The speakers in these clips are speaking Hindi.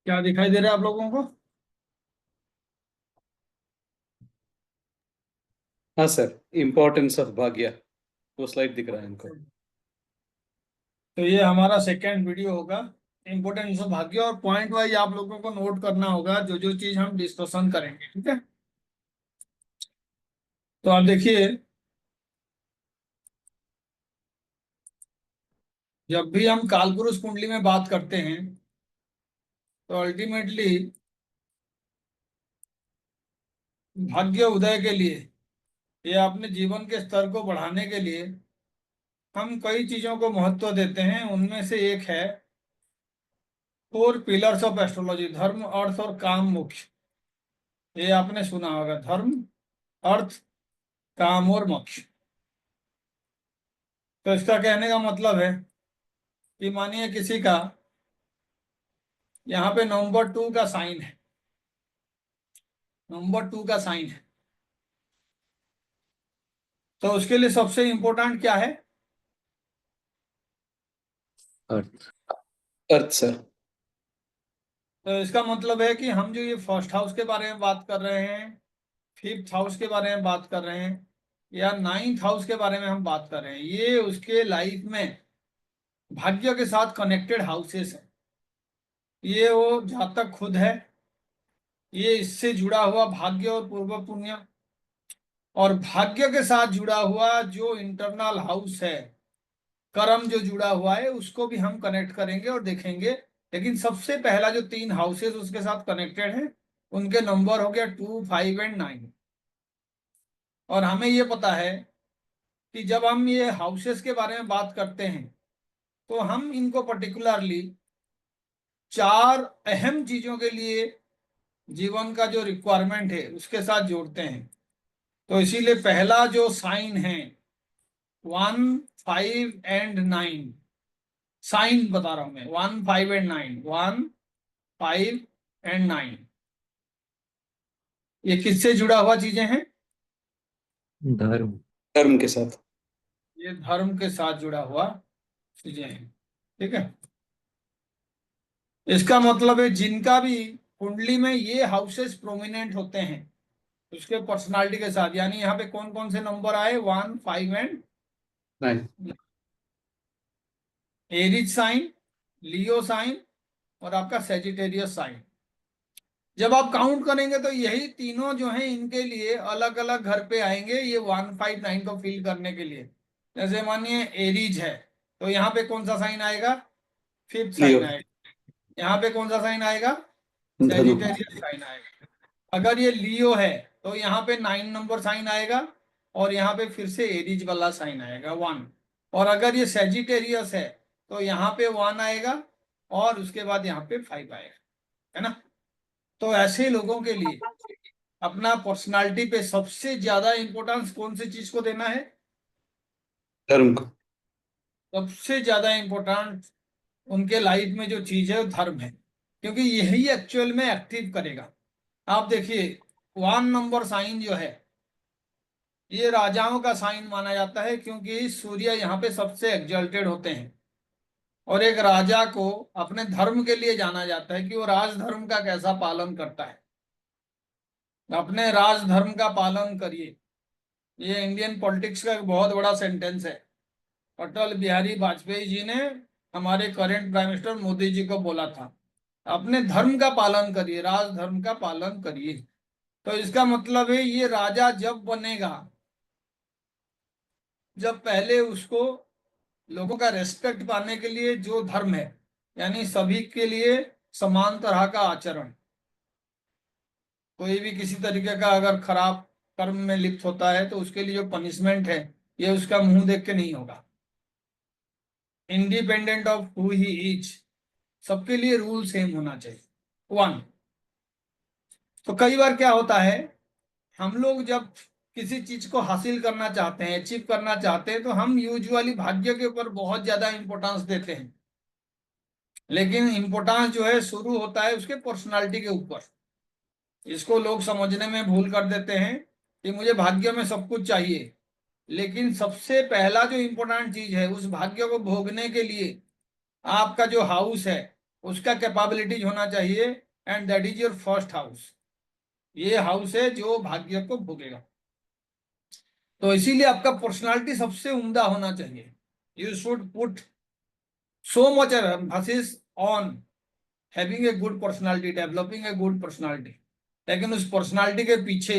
क्या दिखाई दे रहा है आप लोगों को? हाँ सर, इम्पोर्टेंस ऑफ भाग्य वो स्लाइड दिख रहा है इनको। तो ये हमारा सेकेंड वीडियो होगा, इम्पोर्टेंस ऑफ भाग्य। और पॉइंट वाइज आप लोगों को नोट करना होगा जो जो चीज हम डिस्कशन करेंगे, ठीक है? तो आप देखिए, जब भी हम कालपुरुष कुंडली में बात करते हैं तो अल्टीमेटली भाग्य उदय के लिए या अपने जीवन के स्तर को बढ़ाने के लिए हम कई चीजों को महत्व देते हैं। उनमें से एक है 4 पिलर्स ऑफ एस्ट्रोलॉजी, धर्म, अर्थ और काम, मोक्ष। ये आपने सुना होगा, धर्म, अर्थ, काम और मोक्ष। तो इसका कहने का मतलब है कि मानिए किसी का यहाँ पे नंबर 2 का साइन है, नंबर 2 का साइन है, तो उसके लिए सबसे इंपॉर्टेंट क्या है? अर्थ। अर्थ सर। तो इसका मतलब है कि हम जो ये फर्स्ट हाउस के बारे में बात कर रहे हैं, फिफ्थ हाउस के बारे में बात कर रहे हैं, या नाइन्थ हाउस के बारे में हम बात कर रहे हैं, ये उसके लाइफ में भाग्य के साथ कनेक्टेड हाउसेस है। ये वो जातक खुद है, ये इससे जुड़ा हुआ भाग्य और पूर्व पुण्य, और भाग्य के साथ जुड़ा हुआ जो इंटरनल हाउस है, कर्म जो जुड़ा हुआ है, उसको भी हम कनेक्ट करेंगे और देखेंगे। लेकिन सबसे पहला जो 3 हाउसेस उसके साथ कनेक्टेड है, उनके नंबर हो गया 2, 5 एंड 9। और हमें ये पता है कि जब हम ये हाउसेस के बारे में बात करते हैं तो हम इनको पर्टिकुलरली 4 अहम चीजों के लिए जीवन का जो रिक्वायरमेंट है उसके साथ जोड़ते हैं। तो इसीलिए पहला जो साइन है 1, 5 एंड 9, साइन बता रहा हूं मैं, 1, 5 एंड 9, 1, 5 एंड 9, ये किससे जुड़ा हुआ चीजें हैं? धर्म। धर्म के साथ। ये धर्म के साथ जुड़ा हुआ चीजें हैं, ठीक है? इसका मतलब है जिनका भी कुंडली में ये हाउसेस प्रोमिनेंट होते हैं उसके पर्सनालिटी के साथ, यानी यहाँ पे कौन कौन से नंबर आए, 1, 5 एंड नहीं। एरिज साइन, लियो साइन और आपका सेजिटेरियस साइन। जब आप काउंट करेंगे तो यही तीनों जो हैं इनके लिए अलग अलग घर पे आएंगे, ये 1, 5, 9 को फिल करने के लिए। जैसे मानिए एरीज है तो यहाँ पे कौन सा साइन आएगा? फिफ्थ लियो। साइन आएगा। यहाँ पे कौन सा साइन आएगा? धनु। सेजिटेरियस साइन आएगा। अगर ये लियो है तो यहाँ पे 9 नंबर साइन आएगा, और यहाँ पे फिर से एरीज वाला साइन आएगा 1। और अगर ये सेजिटेरियस है तो यहाँ पे 1 आएगा, और उसके बाद यहाँ पे 5 आएगा, है ना? तो ऐसे लोगों के लिए अपना पर्सनालिटी पे सबसे ज्यादा इंपॉर्टेंस कौन सी चीज को देना है? धर्म को। सबसे ज्यादा इंपॉर्टेंट उनके लाइफ में जो चीज है वो धर्म है, क्योंकि यही एक्चुअल में एक्टिव करेगा। आप देखिए 1 नंबर साइन जो है ये राजाओं का साइन माना जाता है, क्योंकि सूर्य यहाँ पे सबसे एग्जल्टेड होते हैं। और एक राजा को अपने धर्म के लिए जाना जाता है कि वो राजधर्म का कैसा पालन करता है। अपने राजधर्म का पालन करिए, ये इंडियन पॉलिटिक्स का एक बहुत बड़ा सेंटेंस है। अटल बिहारी वाजपेयी जी ने हमारे current prime minister Modi ji को बोला था, अपने धर्म का पालन करिए, राजधर्म का पालन करिए। तो इसका मतलब है ये राजा जब बनेगा, जब पहले उसको लोगों का रेस्पेक्ट पाने के लिए जो धर्म है, यानी सभी के लिए समान तरह का आचरण, कोई भी किसी तरीके का अगर खराब कर्म में लिप्त होता है तो उसके लिए जो पनिशमेंट है ये उसका मुंह देख के नहीं होगा, independent of who he is, सबके लिए रूल सेम होना चाहिए। 1। तो कई बार क्या होता है, हम लोग जब किसी चीज को हासिल करना चाहते हैं, अचीव करना चाहते हैं, तो हम यूजुअली भाग्य के ऊपर बहुत ज्यादा इंपॉर्टेंस देते हैं। लेकिन इंपॉर्टेंस जो है शुरू होता है उसके पर्सनालिटी के ऊपर। इसको लोग समझने में भूल कर देते हैं कि मुझे भाग्य में सब कुछ चाहिए, लेकिन सबसे पहला जो इंपॉर्टेंट चीज है उस भाग्य को भोगने के लिए आपका जो हाउस है उसका कैपेबिलिटीज होना चाहिए, and that is your first house. ये हाउस है जो भाग्य को भोगेगा। तो इसीलिए आपका पर्सनालिटी सबसे उम्दा होना चाहिए। You should put so much emphasis on having a good personality, developing a good personality. लेकिन उस पर्सनालिटी के पीछे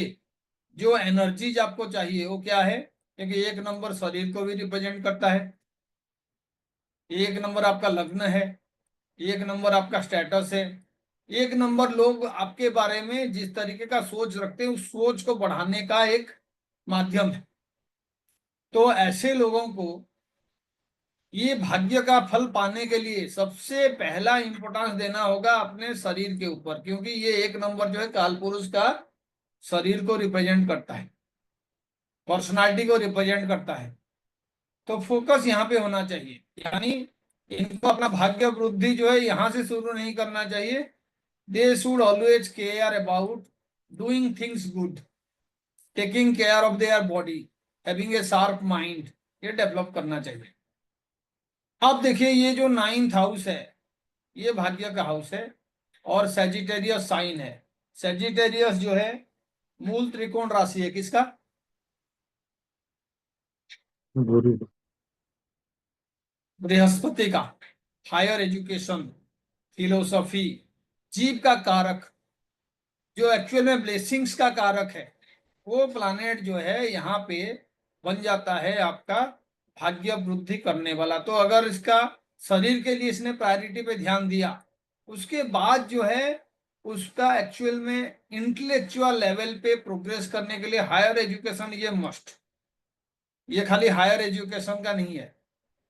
जो एनर्जीज आपको चाहिए वो क्या है? क्योंकि एक नंबर शरीर को भी रिप्रेजेंट करता है, एक नंबर आपका लग्न है, एक नंबर आपका स्टेटस है, एक नंबर लोग आपके बारे में जिस तरीके का सोच रखते हैं उस सोच को बढ़ाने का एक माध्यम है। तो ऐसे लोगों को ये भाग्य का फल पाने के लिए सबसे पहला इंपॉर्टेंस देना होगा अपने शरीर के ऊपर, क्योंकि ये एक नंबर जो है काल पुरुष का शरीर को रिप्रेजेंट करता है, पर्सनालिटी को रिप्रेजेंट करता है। तो फोकस यहाँ पे होना चाहिए, यानी इनको अपना भाग्य वृद्धि जो है यहाँ से शुरू नहीं करना चाहिए। They should always care about doing things good, taking care of their body, having a sharp mind, ये डेवलप करना चाहिए। अब देखिए ये जो 9th हाउस है ये भाग्य का हाउस है और सेजिटेरियस साइन है। सेजिटेरियस जो है मूल त्रिकोण राशि है किसका? गुरु। बृहस्पति का। हायर एजुकेशन, फिलोसफी, जीव का कारक, जो एक्चुअल में ब्लेसिंग्स का कारक है, वो प्लानेट जो है यहाँ पे बन जाता है आपका भाग्य वृद्धि करने वाला। तो अगर इसका शरीर के लिए इसने प्रायोरिटी पे ध्यान दिया, उसके बाद जो है उसका एक्चुअल में इंटेलेक्चुअल लेवल पे प्रोग्रेस करने के लिए हायर एजुकेशन ये मस्ट। ये खाली हायर एजुकेशन का नहीं है,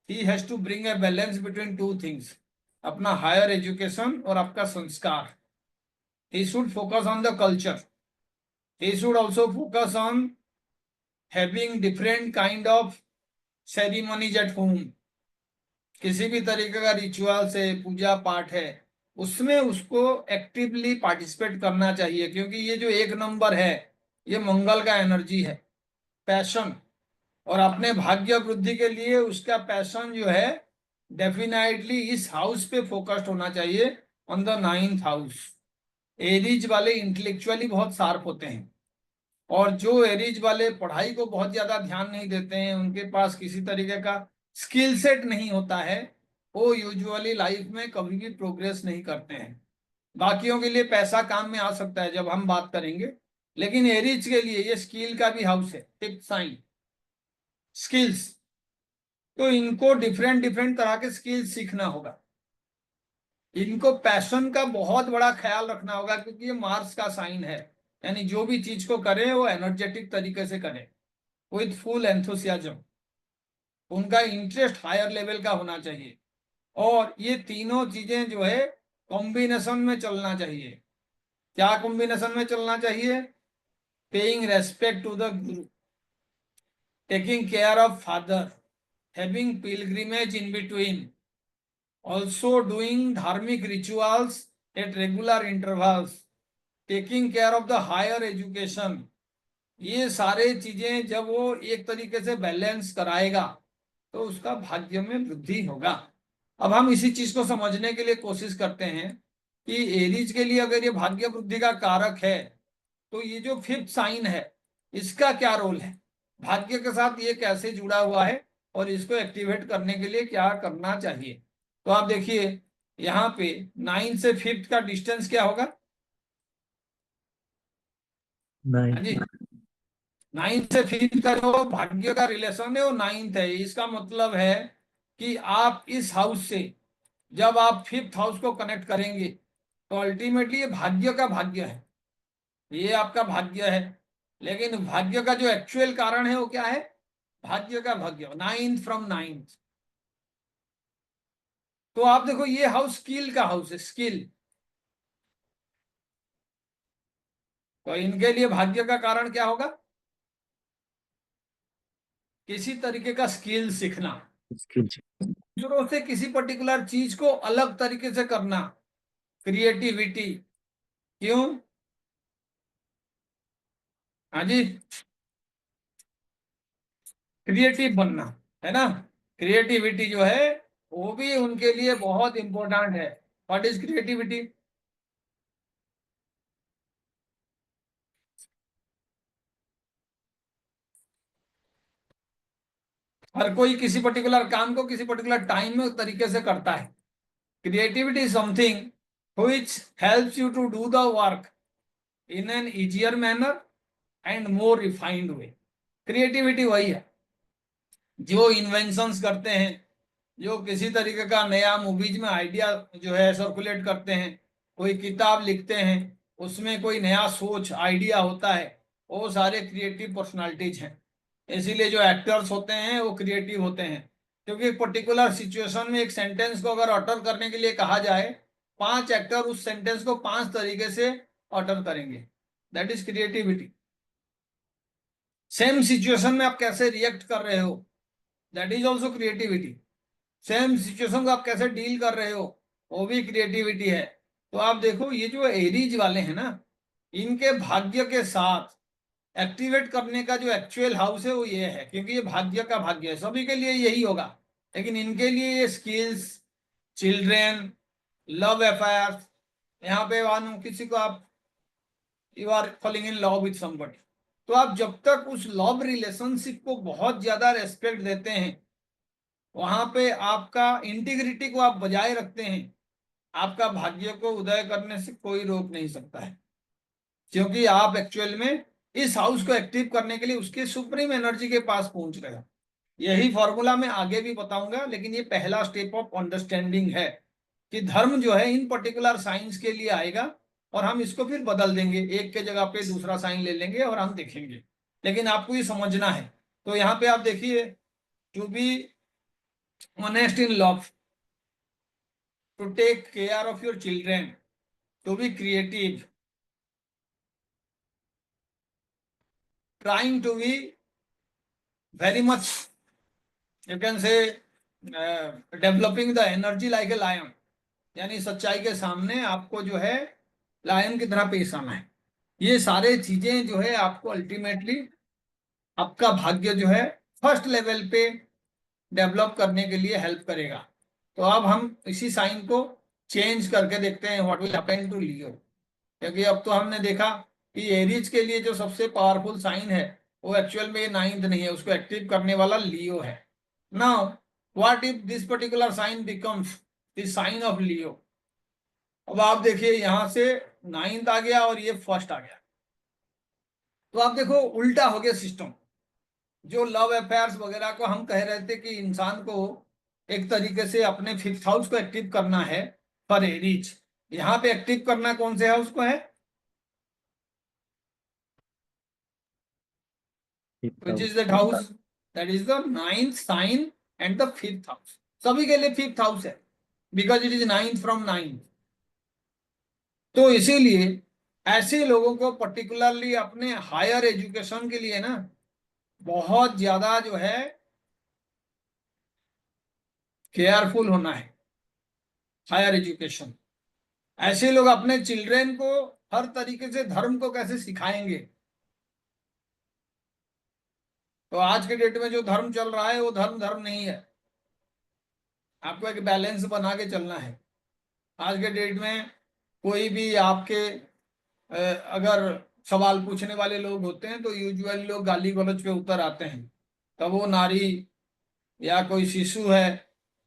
he has to bring a balance between two things, अपना हायर एजुकेशन और आपका संस्कार। He should focus on the culture, he should also focus on having different kind of ceremonies at home। किसी भी तरीके का रिचुअल से पूजा पाठ है उसमें उसको एक्टिवली पार्टिसिपेट करना चाहिए, क्योंकि ये जो एक नंबर है ये मंगल का एनर्जी है, पैशन। और अपने भाग्य वृद्धि के लिए उसका पैशन जो है डेफिनेटली इस हाउस पे फोकस्ड होना चाहिए, on the 9th house. Aries वाले इंटेलेक्चुअली बहुत शार्प होते हैं, और जो एरीज वाले पढ़ाई को बहुत ज्यादा ध्यान नहीं देते हैं, उनके पास किसी तरीके का स्किल सेट नहीं होता है, वो यूजुअली लाइफ में कभी भी प्रोग्रेस नहीं करते हैं। बाकियों के लिए पैसा काम में आ सकता है जब हम बात करेंगे, लेकिन एरीज के लिए ये स्किल का भी हाउस है, टिप साइन, स्किल्स। तो इनको डिफरेंट डिफरेंट तरह के स्किल्स सीखना होगा, इनको पैशन का बहुत बड़ा ख्याल रखना होगा, क्योंकि ये मार्स का साइन है। यानी जो भी चीज को करें वो एनर्जेटिक तरीके से करें, विथ फुल एंथुसियाज्म। उनका इंटरेस्ट हायर लेवल का होना चाहिए, और ये तीनों चीजें जो है कॉम्बिनेशन में चलना चाहिए। क्या कॉम्बिनेशन में चलना चाहिए? Paying respect to the guru, taking care of father, having pilgrimage in between, also doing धार्मिक rituals at regular intervals, taking care of the higher education. ये सारे चीजें जब वो एक तरीके से बैलेंस कराएगा तो उसका भाग्य में वृद्धि होगा। अब हम इसी चीज को समझने के लिए कोशिश करते हैं कि एरीज के लिए अगर ये भाग्य वृद्धि का कारक है तो ये जो 5th साइन है इसका क्या रोल है, भाग्य के साथ ये कैसे जुड़ा हुआ है, और इसको एक्टिवेट करने के लिए क्या करना चाहिए। तो आप देखिए यहाँ पे 9 से 5th का डिस्टेंस क्या होगा? हाँ नाइन। जी, 9 से 5th का जो भाग्य का रिलेशन है वो 9th है। इसका मतलब है कि आप इस हाउस से जब आप 5th हाउस को कनेक्ट करेंगे तो अल्टीमेटली ये भाग्य का भाग्य है, ये आपका भाग्य है। लेकिन भाग्य का जो एक्चुअल कारण है वो क्या है? भाग्य का भाग्य, 9th फ्रॉम 9th। तो आप देखो ये हाउस स्किल का हाउस है, स्किल। तो इनके लिए भाग्य का कारण क्या होगा? किसी तरीके का स्किल सीखना, दूसरों से किसी पर्टिकुलर चीज को अलग तरीके से करना, क्रिएटिविटी। क्यों? हाँ जी, क्रिएटिव बनना, है ना। क्रिएटिविटी जो है वो भी उनके लिए बहुत इंपॉर्टेंट है। What is creativity? हर कोई किसी पर्टिकुलर काम को किसी पर्टिकुलर टाइम में तरीके से करता है। Creativity is something which helps you to do the work in an easier manner and more refined way. Creativity वही है जो इन्वेंशंस करते हैं, जो किसी तरीके का नया मूवीज में आइडिया जो है सर्कुलेट करते हैं, कोई किताब लिखते हैं, उसमें कोई नया सोच आइडिया होता है, वो सारे क्रिएटिव पर्सनालिटीज हैं। इसीलिए जो एक्टर्स होते हैं वो क्रिएटिव होते हैं, क्योंकि एक पर्टिकुलर सिचुएशन में एक सेंटेंस को अगर ऑटर करने के लिए कहा जाए, 5 एक्टर उस सेंटेंस को 5 तरीके से ऑटर करेंगे। That is creativity. Same situation में आप कैसे रिएक्ट कर रहे हो, that is also creativity. Same situation को आप कैसे डील कर रहे हो, वो भी क्रिएटिविटी है। तो आप देखो ये जो एरीज वाले हैं ना, इनके भाग्य के साथ एक्टिवेट करने का जो एक्चुअल हाउस है वो ये है, क्योंकि ये भाग्य का भाग्य है, सभी के लिए यही होगा, लेकिन इनके लिए ये स्किल्स, चिल्ड्रेन, लव अफेयर्स, यहाँ पे मानो किसी को आप you are falling in love with somebody, तो आप जब तक उस लव रिलेशनशिप को बहुत ज्यादा रेस्पेक्ट देते हैं, वहां पे आपका इंटीग्रिटी को आप बजाय रखते हैं, आपका भाग्य को उदय करने से कोई रोक नहीं सकता है, क्योंकि आप एक्चुअल में इस हाउस को एक्टिव करने के लिए उसके सुप्रीम एनर्जी के पास पहुंच रहे हो। यही फॉर्मूला मैं आगे भी बताऊंगा, लेकिन ये पहला स्टेप ऑफ अंडरस्टैंडिंग है कि धर्म जो है इन पर्टिकुलर साइंस के लिए आएगा और हम इसको फिर बदल देंगे, एक के जगह पे दूसरा साइन ले लेंगे और हम देखेंगे, लेकिन आपको ये समझना है। तो यहाँ पे आप देखिए, to be honest in love, to take care of your children, to be creative, trying to be very much, you can say, developing the energy like a lion, यानी सच्चाई के सामने आपको जो है लायन की तरह पेश आना है। ये सारे चीजें जो है आपको अल्टीमेटली आपका भाग्य जो है फर्स्ट लेवल पे डेवलप करने के लिए हेल्प करेगा। तो अब हम इसी साइन को चेंज करके देखते हैं, व्हाट विल हैपन टू लियो, क्योंकि अब तो हमने देखा कि एरीज के लिए जो सबसे पावरफुल साइन है वो एक्चुअल में ये 9th नहीं है, उसको एक्टिव करने वाला लियो है। Now what if this particular sign becomes the sign of Leo? अब आप देखिए यहां से 9th आ गया और ये फर्स्ट आ गया, तो आप देखो उल्टा हो गया सिस्टम। जो लव अफेयर्स वगैरह को हम कह रहे थे कि इंसान को एक तरीके से अपने 5th हाउस को एक्टिव करना है फॉर एरीज, यहाँ पे एक्टिव करना कौन से हाउस को है? which is that house? That is the 9th sign and the 5th house. सभी के लिए 5th हाउस है, because it is 9th from 9th। तो इसीलिए ऐसे लोगों को पर्टिकुलरली अपने हायर एजुकेशन के लिए ना बहुत ज्यादा जो है केयरफुल होना है। हायर एजुकेशन, ऐसे लोग अपने चिल्ड्रेन को हर तरीके से धर्म को कैसे सिखाएंगे। तो आज के डेट में जो धर्म चल रहा है वो धर्म धर्म नहीं है, आपको एक बैलेंस बना के चलना है। आज के डेट में कोई भी आपके अगर सवाल पूछने वाले लोग होते हैं तो यूजुअली लोग गाली गलौज पे उतर आते हैं, तब वो नारी या कोई शिशु है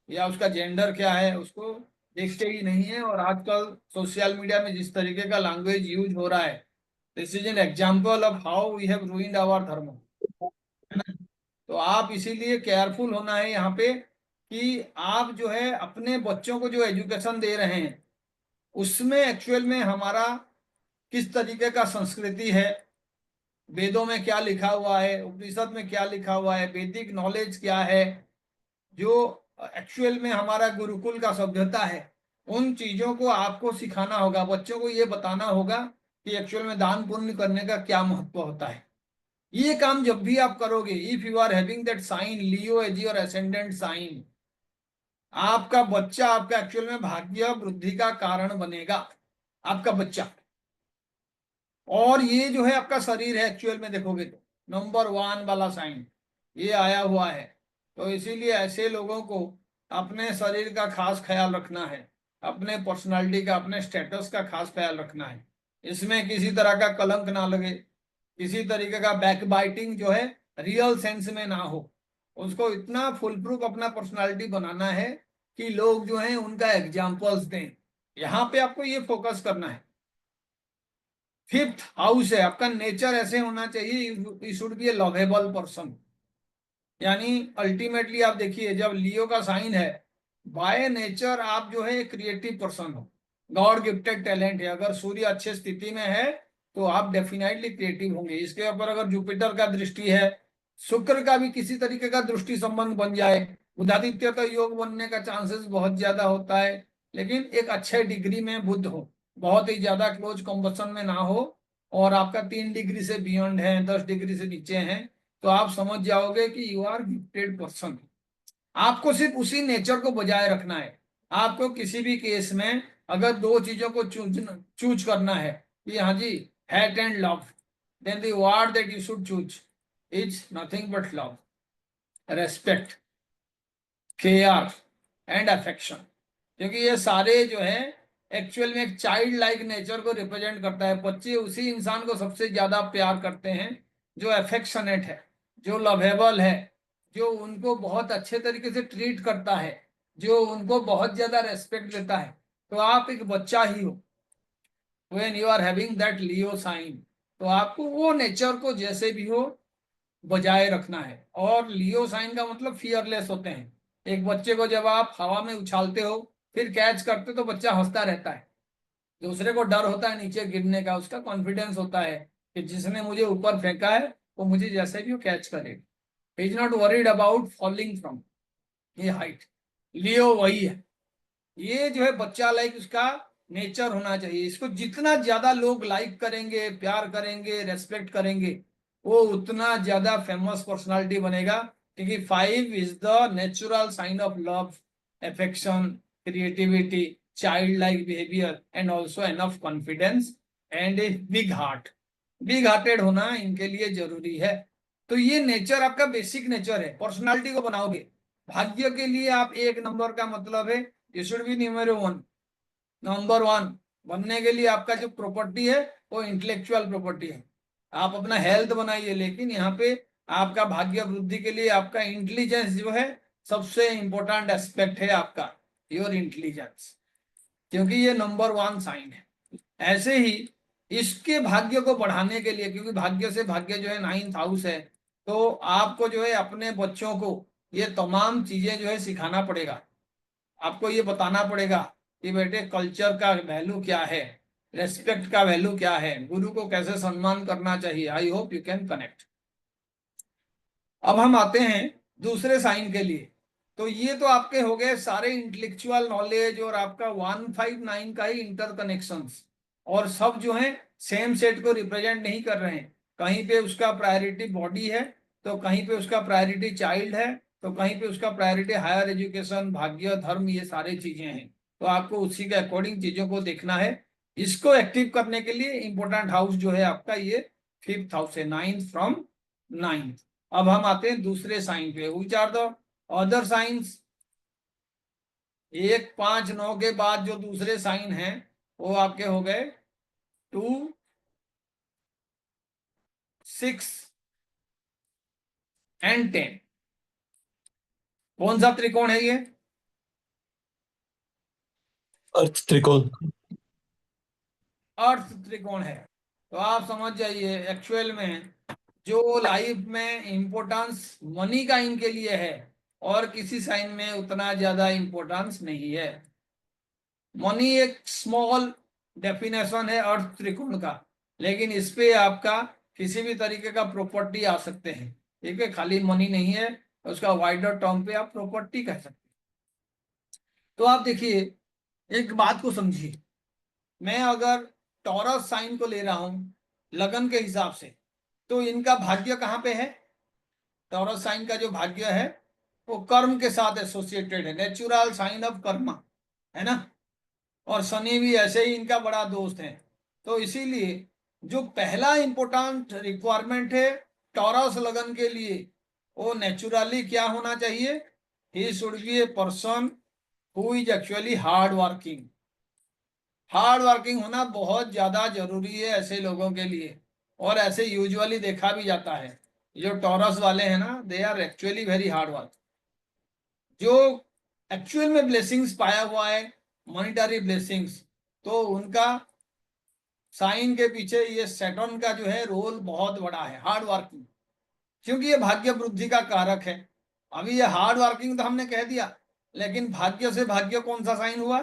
या उसका जेंडर क्या है उसको देखते ही नहीं है। और आजकल सोशल मीडिया में जिस तरीके का लैंग्वेज यूज हो रहा है, this is an example of how we have ruined our dharma, है ना। तो आप इसीलिए केयरफुल होना है यहाँ पे कि आप जो है अपने बच्चों को जो एजुकेशन दे रहे हैं उसमें एक्चुअल में हमारा किस तरीके का संस्कृति है, वेदों में क्या लिखा हुआ है, उपनिषद में क्या लिखा हुआ है, वैदिक नॉलेज क्या है, जो एक्चुअल में हमारा गुरुकुल का सभ्यता है, उन चीजों को आपको सिखाना होगा। बच्चों को ये बताना होगा कि एक्चुअल में दान पुण्य करने का क्या महत्व होता है। ये काम जब भी आप करोगे, if you are having that sign Leo as your ascendant sign, आपका बच्चा आपका एक्चुअल में भाग्य वृद्धि का कारण बनेगा, आपका बच्चा। और ये जो है आपका शरीर है, एक्चुअल में देखोगे तो नंबर 1 वाला साइन ये आया हुआ है। तो इसीलिए ऐसे लोगों को अपने शरीर का खास ख्याल रखना है। अपने पर्सनालिटी का, अपने स्टेटस का खास ख्याल रखना है। इसमें किसी तरह का कलंक ना लगे, किसी तरीके का बैकबाइटिंग जो है रियल सेंस में ना हो। उसको इतना फुल प्रूफ अपना पर्सनालिटी बनाना है कि लोग जो हैं उनका एग्जाम्पल्स दें। यहाँ पे आपको ये फोकस करना है। फिफ्थ हाउस है आपका, नेचर ऐसे होना चाहिए, you should be A lovable person. यानी अल्टीमेटली आप देखिए, जब लियो का साइन है, बाय नेचर आप जो है क्रिएटिव पर्सन हो, गॉड गिफ्टेड टैलेंट है। अगर सूर्य अच्छे स्थिति में है तो आप डेफिनेटली क्रिएटिव होंगे। इसके ऊपर अगर जुपिटर का दृष्टि है, शुक्र का भी किसी तरीके का दृष्टि संबंध बन जाए, बुधादित्य का योग बनने का चांसेस बहुत ज्यादा होता है। लेकिन एक अच्छे डिग्री में बुध हो, बहुत ही ज्यादा क्लोज कॉम्बसन में ना हो, और आपका 3 डिग्री से बियॉन्ड है, 10 डिग्री से नीचे है, तो आप समझ जाओगे कि यू आर गिफ्टेड पर्सन। आपको सिर्फ उसी नेचर को बजाय रखना है। आपको किसी भी केस में अगर दो चीजों को चूज करना है कि हाँ जी, hate and love, then the word that you should choose is nothing but love, respect, care and affection. क्योंकि ये सारे जो है एक्चुअल में एक चाइल्ड लाइक नेचर को रिप्रेजेंट करता है। बच्चे उसी इंसान को सबसे ज्यादा प्यार करते हैं जो अफेक्शनेट है, जो लवेबल है, जो उनको बहुत अच्छे तरीके से ट्रीट करता है, जो उनको बहुत ज्यादा रेस्पेक्ट देता है। तो आप एक बच्चा ही हो when you are having that Leo sign. तो आपको वो नेचर को जैसे भी हो बजाय रखना है। और लियो साइन का मतलब फियरलेस होते हैं। एक बच्चे को जब आप हवा में उछालते हो, फिर कैच करते तो बच्चा हंसता रहता है। दूसरे को डर होता है नीचे गिरने का, उसका कॉन्फिडेंस होता है कि जिसने मुझे ऊपर फेंका है वो मुझे जैसे भी वो कैच करेगा। Is not worried about falling from ये हाइट। लियो वही है। ये जो है बच्चा लाइक उसका नेचर होना चाहिए। इसको जितना ज्यादा लोग लाइक करेंगे, प्यार करेंगे, रेस्पेक्ट करेंगे, वो उतना ज्यादा फेमस पर्सनालिटी बनेगा। क्योंकि 5 is the natural sign of love, affection, creativity, child like behaviour and also enough confidence and a big heart. Big hearted होना इनके लिए जरूरी है। तो ये नेचर आपका बेसिक नेचर है। पर्सनालिटी को बनाओगे, भाग्य के लिए आप 1 नंबर का मतलब है you should be number 1। Number 1 बनने के लिए आपका जो प्रॉपर्टी है वो इंटेलेक्चुअल प्रॉपर्टी है। आप अपना हेल्थ बनाइए, लेकिन यहाँ पे आपका भाग्य वृद्धि के लिए आपका इंटेलिजेंस जो है सबसे इंपॉर्टेंट एस्पेक्ट है आपका, योर इंटेलिजेंस। क्योंकि ये नंबर 1 साइन है। ऐसे ही इसके भाग्य को बढ़ाने के लिए, क्योंकि भाग्य से भाग्य जो है 9th हाउस है, तो आपको जो है अपने बच्चों को ये तमाम चीजें जो है सिखाना पड़ेगा। आपको ये बताना पड़ेगा कि बेटे कल्चर का वैल्यू क्या है, रेस्पेक्ट का वैल्यू क्या है, गुरु को कैसे सम्मान करना चाहिए। I hope you can connect. अब हम आते हैं दूसरे साइन के लिए। तो ये तो आपके हो गए सारे इंटेलेक्चुअल नॉलेज और आपका 159 का ही इंटरकनेक्शंस, और सब जो है सेम सेट को रिप्रेजेंट नहीं कर रहे हैं। कहीं पे उसका प्रायोरिटी बॉडी है, तो कहीं पे उसका प्रायोरिटी चाइल्ड है, तो कहीं पे उसका प्रायोरिटी हायर एजुकेशन, भाग्य, धर्म, ये सारी चीजें हैं। तो आपको उसी के अकॉर्डिंग चीजों को देखना है। इसको एक्टिव करने के लिए इंपॉर्टेंट हाउस जो है आपका ये 5th हाउस है, 9th फ्रॉम 9th। अब हम आते हैं दूसरे साइन पे, which are the other signs. 1, 5, 9 के बाद जो दूसरे साइन हैं वो आपके हो गए 2, 6 एंड 10। कौन सा त्रिकोण है ये? अर्थ त्रिकोण। अर्थ त्रिकोण है। तो आप समझ जाइए एक्चुअल में जो लाइफ में इंपॉर्टेंस मनी का इनके लिए है, और किसी साइन में उतना ज्यादा इंपॉर्टेंस नहीं है। मनी एक स्मॉल डेफिनेशन है अर्थ त्रिकोण का, लेकिन इस पे आपका किसी भी तरीके का प्रॉपर्टी आ सकते हैं। ठीक है, खाली मनी नहीं है, उसका वाइडर टर्म पे आप प्रॉपर्टी कह सकते हैं। तो आप देखिए, एक बात को समझिए। मैं अगर टॉरस साइन को ले रहा हूं लगन के हिसाब से, तो इनका भाग्य कहाँ पे है? टॉरस साइन का जो भाग्य है वो कर्म के साथ एसोसिएटेड है, नेचुरल साइन ऑफ कर्म, है ना। और शनि भी ऐसे ही इनका बड़ा दोस्त है। तो इसीलिए जो पहला इंपॉर्टेंट रिक्वायरमेंट है टॉरस लगन के लिए, वो नेचुरली क्या होना चाहिए? He should be a person who is actually hard working. Hard working होना बहुत ज्यादा जरूरी है ऐसे लोगों के लिए, और ऐसे यूजुअली देखा भी जाता है। जो टॉरस वाले हैं ना, they are actually very hard work. जो एक्चुअल में ब्लेसिंग्स पाया हुआ है, मॉनिटरी ब्लेसिंग्स, तो उनका साइन के पीछे ये सैटर्न का जो है रोल बहुत बड़ा है, हार्ड वर्किंग, क्योंकि ये भाग्य वृद्धि का कारक है। अभी ये हार्ड वर्किंग तो हमने कह दिया, लेकिन भाग्य से भाग्य कौन सा साइन हुआ?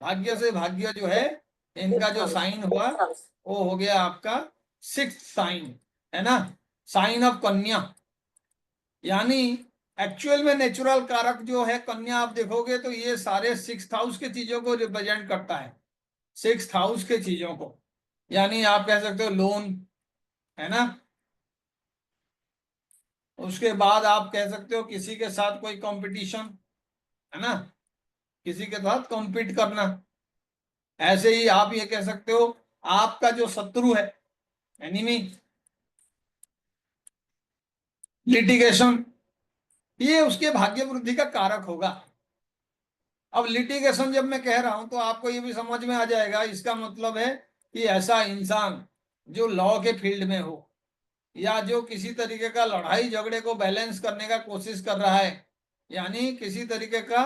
भाग्य से भाग्य जो है, इनका जो साइन हुआ वो हो गया आपका 6th साइन, है ना, साइन ऑफ कन्या। यानी एक्चुअल में नेचुरल कारक जो है कन्या, आप देखोगे तो ये सारे 6th हाउस के चीजों को रिप्रेजेंट करता है, 6th हाउस के चीजों को। यानी आप कह सकते हो लोन, है ना, उसके बाद आप कह सकते हो किसी के साथ कोई कंपटीशन, है ना, किसी के साथ कॉम्पीट करना। ऐसे ही आप ये कह सकते हो आपका जो शत्रु है, एनिमी, लिटिगेशन, ये उसके भाग्य वृद्धि का कारक होगा। अब लिटिगेशन जब मैं कह रहा हूं तो आपको ये भी समझ में आ जाएगा, इसका मतलब है कि ऐसा इंसान जो लॉ के फील्ड में हो, या जो किसी तरीके का लड़ाई झगड़े को बैलेंस करने का कोशिश कर रहा है, यानी किसी तरीके का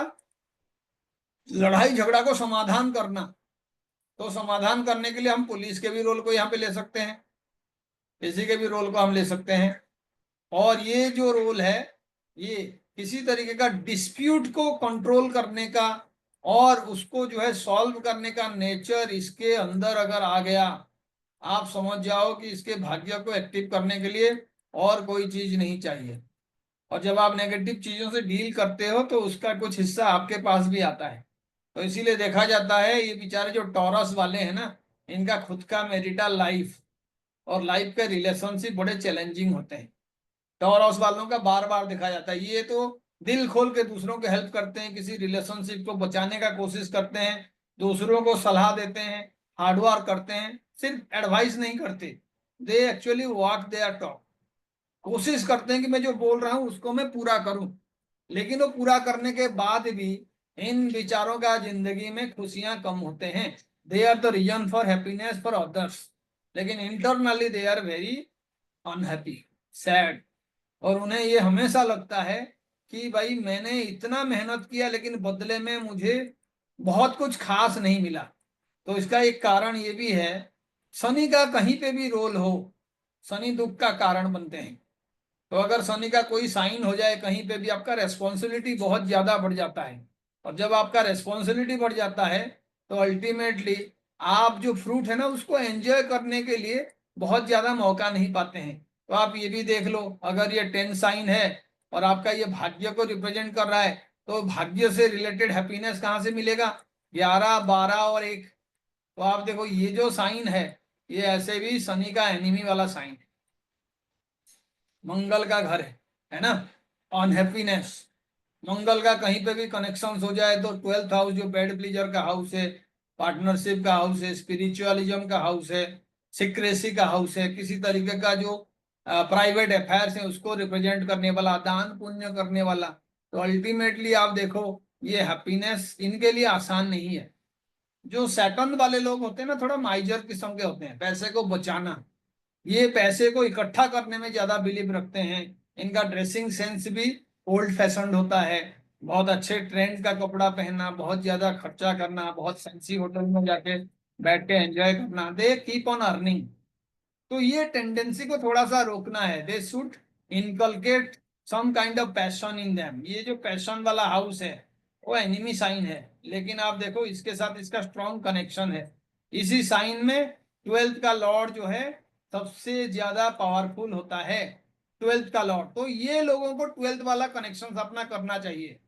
लड़ाई झगड़ा को समाधान करना। तो समाधान करने के लिए हम पुलिस के भी रोल को यहाँ पे ले सकते हैं, किसी के भी रोल को हम ले सकते हैं। और ये जो रोल है, ये किसी तरीके का डिस्प्यूट को कंट्रोल करने का और उसको जो है सॉल्व करने का नेचर इसके अंदर अगर आ गया, आप समझ जाओ कि इसके भाग्य को एक्टिव करने के लिए और कोई चीज नहीं चाहिए। और जब आप नेगेटिव चीजों से डील करते हो तो उसका कुछ हिस्सा आपके पास भी आता है। तो इसीलिए देखा जाता है ये बेचारे जो टॉरस वाले हैं ना, इनका खुद का मैरिटल लाइफ और लाइफ के रिलेशनशिप बड़े चैलेंजिंग होते हैं। टॉरस वालों का बार बार देखा जाता है, ये तो दिल खोल के दूसरों को हेल्प करते हैं, किसी रिलेशनशिप को बचाने का कोशिश करते हैं, दूसरों को सलाह देते हैं, हार्डवर्क करते हैं, सिर्फ एडवाइस नहीं करते, they actually walk their talk. कोशिश करते हैं कि मैं जो बोल रहा हूं उसको मैं पूरा करूं, लेकिन वो पूरा करने के बाद भी इन विचारों का जिंदगी में खुशियां कम होते हैं। They are the reason for happiness for others, लेकिन internally they are very unhappy, sad. और उन्हें ये हमेशा लगता है कि भाई मैंने इतना मेहनत किया लेकिन बदले में मुझे बहुत कुछ खास नहीं मिला। तो इसका एक कारण ये भी है, शनि का कहीं पे भी रोल हो, शनि दुख का कारण बनते हैं। तो अगर शनि का कोई साइन हो जाए कहीं पे भी, आपका रेस्पॉन्सिबिलिटी बहुत ज्यादा बढ़ जाता है। और जब आपका रेस्पॉन्सिबिलिटी बढ़ जाता है तो अल्टीमेटली आप जो फ्रूट है ना उसको एंजॉय करने के लिए बहुत ज्यादा मौका नहीं पाते हैं। तो आप ये भी देख लो, अगर ये 10 साइन है और आपका ये भाग्य को रिप्रेजेंट कर रहा है, तो भाग्य से रिलेटेड हैप्पीनेस कहाँ से मिलेगा? 11, 12 और 1। तो आप देखो ये जो साइन है, ये ऐसे भी शनि का एनिमी वाला साइन है, मंगल का घर है ना, अनहैप्पीनेस। मंगल का कहीं पे भी कनेक्शन हो जाए तो 12th हाउस जो बेड प्लीजर का हाउस है, पार्टनरशिप का हाउस है, स्पिरिचुअलिज्म का हाउस है, सिक्रेसी का हाउस है, किसी तरीके का जो प्राइवेट अफेयर्स है उसको रिप्रेजेंट करने वाला, दान पुण्य करने वाला। तो अल्टीमेटली आप देखो ये हैप्पीनेस इनके लिए आसान नहीं है। जो सैटर्न वाले लोग होते हैं ना, थोड़ा माइजर किस्म के होते हैं, पैसे को बचाना, ये पैसे को इकट्ठा करने में ज्यादा बिलीव रखते हैं। इनका ड्रेसिंग सेंस भी ओल्ड फैशन्ड होता है, बहुत अच्छे ट्रेंड का कपड़ा पहनना, बहुत ज्यादा खर्चा करना, बहुत फैंसी होटल में जाके बैठ के एंजॉय करना, दे कीप ऑन अर्निंग। तो ये टेंडेंसी को थोड़ा सा रोकना है, they should inculcate some kind of passion in them. ये जो पैशन वाला हाउस है वो एनिमी साइन है, लेकिन आप देखो इसके साथ इसका स्ट्रॉन्ग कनेक्शन है। इसी साइन में 12th का लॉर्ड जो है सबसे ज्यादा पावरफुल होता है, 12th का लॉर्ड। तो ये लोगों को 12th वाला कनेक्शन अपना करना चाहिए।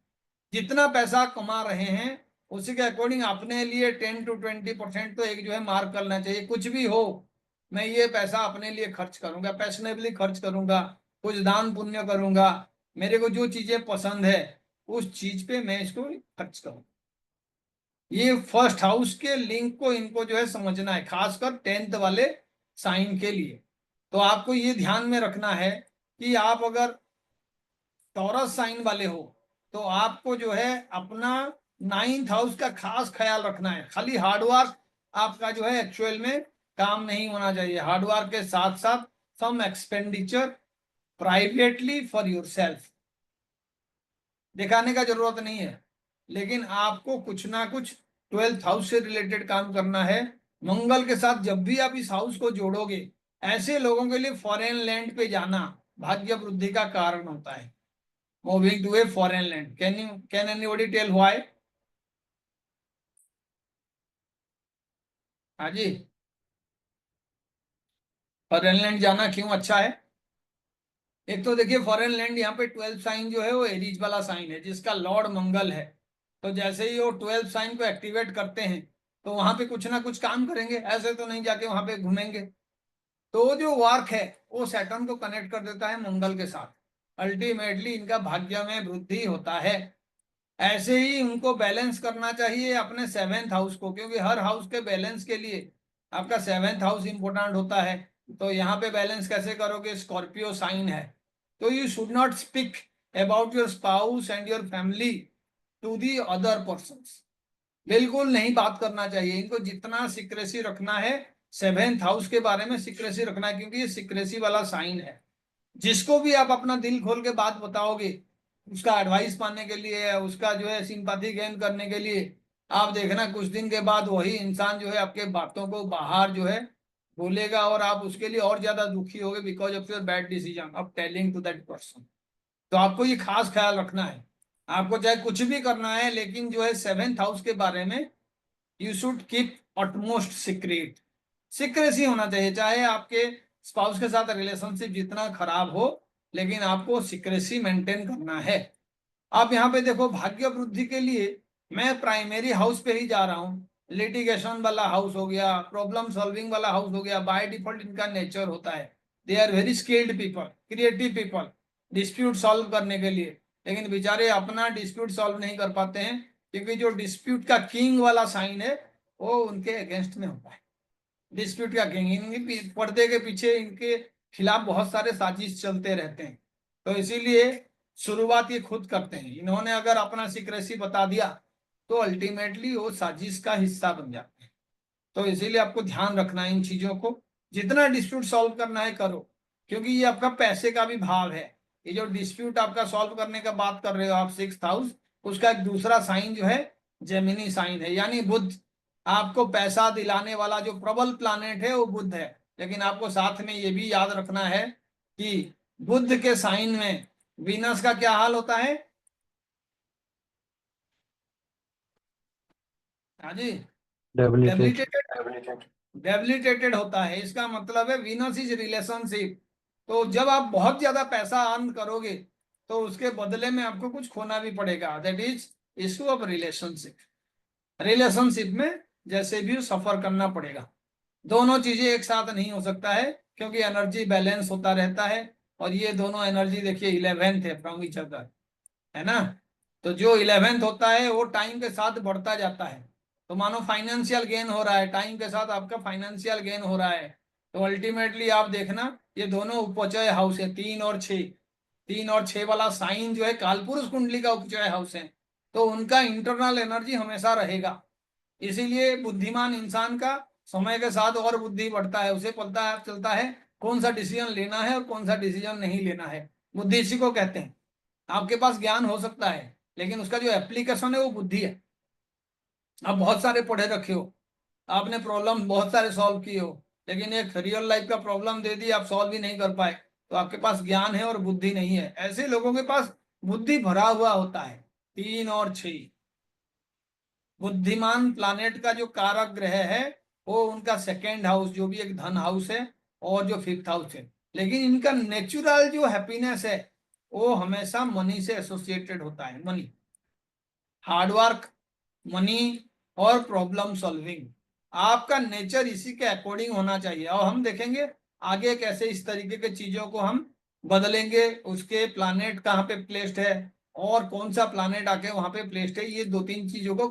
जितना पैसा कमा रहे हैं उसी के अकॉर्डिंग अपने लिए 10 to 20% तो एक जो है मार्क करना चाहिए। कुछ भी हो, मैं ये पैसा अपने लिए खर्च करूंगा, पैशनेबली खर्च करूंगा, कुछ दान पुण्य करूंगा, मेरे को जो चीजें पसंद है उस चीज पे मैं इसको खर्च करूँ। ये फर्स्ट हाउस के लिंक को इनको जो है समझना है, खासकर 10th वाले साइन के लिए। तो आपको ये ध्यान में रखना है कि आप अगर टॉरस साइन वाले हो तो आपको जो है अपना 9th हाउस का खास ख्याल रखना है। खाली हार्डवर्क आपका जो है एक्चुअल में काम नहीं होना चाहिए। हार्डवर्क के साथ साथ सम एक्सपेंडिचर प्राइवेटली फॉर योरसेल्फ दिखाने का जरूरत नहीं है, लेकिन आपको कुछ ना कुछ 12th हाउस से रिलेटेड काम करना है। मंगल के साथ जब भी आप इस हाउस को जोड़ोगे, ऐसे लोगों के लिए फॉरेन लैंड पे जाना भाग्य वृद्धि का कारण होता है। Moving to a foreign land, can anybody tell why? हाँ जी, फॉरेन लैंड जाना क्यों अच्छा है? एक तो देखिए फॉरेन लैंड यहाँ पे 12th साइन जो है वो एरीज वाला साइन है जिसका लॉर्ड मंगल है। तो जैसे ही वो 12th साइन को एक्टिवेट करते हैं तो वहां पे कुछ ना कुछ काम करेंगे, ऐसे तो नहीं जाके वहां पे घूमेंगे। तो जो वर्क है वो सैटर्न को कनेक्ट कर देता है मंगल के साथ, अल्टीमेटली इनका भाग्य में वृद्धि होता है। ऐसे ही उनको बैलेंस करना चाहिए अपने 7th हाउस को, क्योंकि हर हाउस के बैलेंस के लिए आपका 7th हाउस इंपोर्टेंट होता है। तो यहाँ पे बैलेंस कैसे करोगे? स्कॉर्पियो साइन है, तो you should not speak about your spouse and your family to the other persons. बिल्कुल नहीं बात करना चाहिए। इनको जितना सिक्रेसी रखना है, 7th हाउस के बारे में सिक्रेसी रखना है, क्योंकि ये सिक्रेसी वाला साइन है। जिसको भी आप अपना दिल खोल के बात बताओगे, उसका एडवाइस पाने के लिए, उसका जो है सिंपैथी गेन करने के लिए, आप देखना कुछ दिन के बाद वही इंसान जो है आपके बातों को बाहर जो है बोलेगा और आप उसके लिए और ज्यादा दुखी होगे because of your bad decision of telling to that person. तो आपको ये खास ख्याल रखना है। आपको चाहे कुछ भी करना है, लेकिन जो है 7th हाउस के बारे में you should keep utmost secret. Secrecy होना चाहिए, चाहे आपके स्पाउस के साथ रिलेशनशिप जितना खराब हो, लेकिन आपको सीक्रेसी मेंटेन करना है। आप यहाँ पे देखो भाग्य वृद्धि के लिए मैं प्राइमरी हाउस पे ही जा रहा हूँ। लिटिगेशन वाला हाउस हो गया, प्रॉब्लम सॉल्विंग वाला हाउस हो गया, बाय डिफॉल्ट इनका नेचर होता है। They are very skilled people, creative people, dispute solve करने के लिए। लेकिन बेचारे अपना डिस्प्यूट सॉल्व नहीं कर पाते हैं, क्योंकि जो डिस्प्यूट का किंग वाला साइन है वो उनके अगेंस्ट में होता है। डिस्प्यूट का किंग, इनके पर्दे के पीछे इनके खिलाफ बहुत सारे साजिश चलते रहते हैं। तो इसीलिए शुरुआत ये खुद करते हैं। इन्होंने अगर अपना सीक्रेसी बता दिया तो अल्टीमेटली वो साजिश का हिस्सा बन जाते हैं। तो इसीलिए आपको ध्यान रखना है इन चीजों को। जितना डिस्प्यूट सॉल्व करना है करो, क्योंकि ये आपका पैसे का भी भाव है। ये जो डिस्प्यूट आपका सॉल्व करने का बात कर रहे हो आप 6th हाउस, उसका एक दूसरा साइन जो है जेमिनी साइन है, यानी बुध। आपको पैसा दिलाने वाला जो प्रबल प्लैनेट है वो बुध है। लेकिन आपको साथ में ये भी याद रखना है कि बुध के साइन में वीनस का क्या हाल होता है? हाँ जी, डेबिलिटेटेड। डेबिलिटेटेड होता है, इसका मतलब है वीनस इज रिलेशनशिप। तो जब आप बहुत ज्यादा पैसा अर्न करोगे तो उसके बदले में आपको कुछ खोना भी पड़ेगा, that is issue of relationship. Relationship में जैसे भी सफर करना पड़ेगा। दोनों चीजें एक साथ नहीं हो सकता है, क्योंकि एनर्जी बैलेंस होता रहता है। और ये दोनों एनर्जी देखिए 11th है फ्रॉम ईच अदर, है ना। तो जो 11th होता है वो टाइम के साथ बढ़ता जाता है। तो मानो फाइनेंशियल गेन हो रहा है, टाइम के साथ आपका फाइनेंशियल गेन हो रहा है। तो अल्टीमेटली आप देखना ये दोनों उपचय हाउस है, 3 और 6। 3 और 6 वाला साइन जो है कालपुरुष कुंडली का उपचय हाउस है। तो उनका इंटरनल एनर्जी हमेशा रहेगा। इसीलिए बुद्धिमान इंसान का समय के साथ और बुद्धि बढ़ता है, उसे पता चलता है कौन सा डिसीजन लेना है और कौन सा डिसीजन नहीं लेना है। बुद्धि इसी को कहते हैं। आपके पास ज्ञान हो सकता है, लेकिन उसका जो एप्लीकेशन है वो बुद्धि है। आप बहुत सारे पढ़े रखे हो, आपने प्रॉब्लम बहुत सारे सॉल्व किए हो, लेकिन एक रियल लाइफ का प्रॉब्लम दे दी आप सॉल्व ही नहीं कर पाए, तो आपके पास ज्ञान है और बुद्धि नहीं है। ऐसे लोगों के पास बुद्धि भरा हुआ होता है। 3 और 6 बुद्धिमान प्लानेट का जो कारक ग्रह है वो उनका 2nd हाउस, जो भी एक धन हाउस है, और जो 5th हाउस है। लेकिन इनका नेचुरल जो हैप्पीनेस है वो हमेशा मनी से एसोसिएटेड होता है। मनी, हार्डवर्क, मनी और प्रॉब्लम सॉल्विंग, आपका नेचर इसी के अकॉर्डिंग होना चाहिए। और हम देखेंगे आगे कैसे इस तरीके के चीजों को हम बदलेंगे। उसके प्लानेट कहाँ पे प्लेस्ड है और कौन सा प्लानेट आके वहां पे प्लेस्ड है, ये 2-3 चीजों को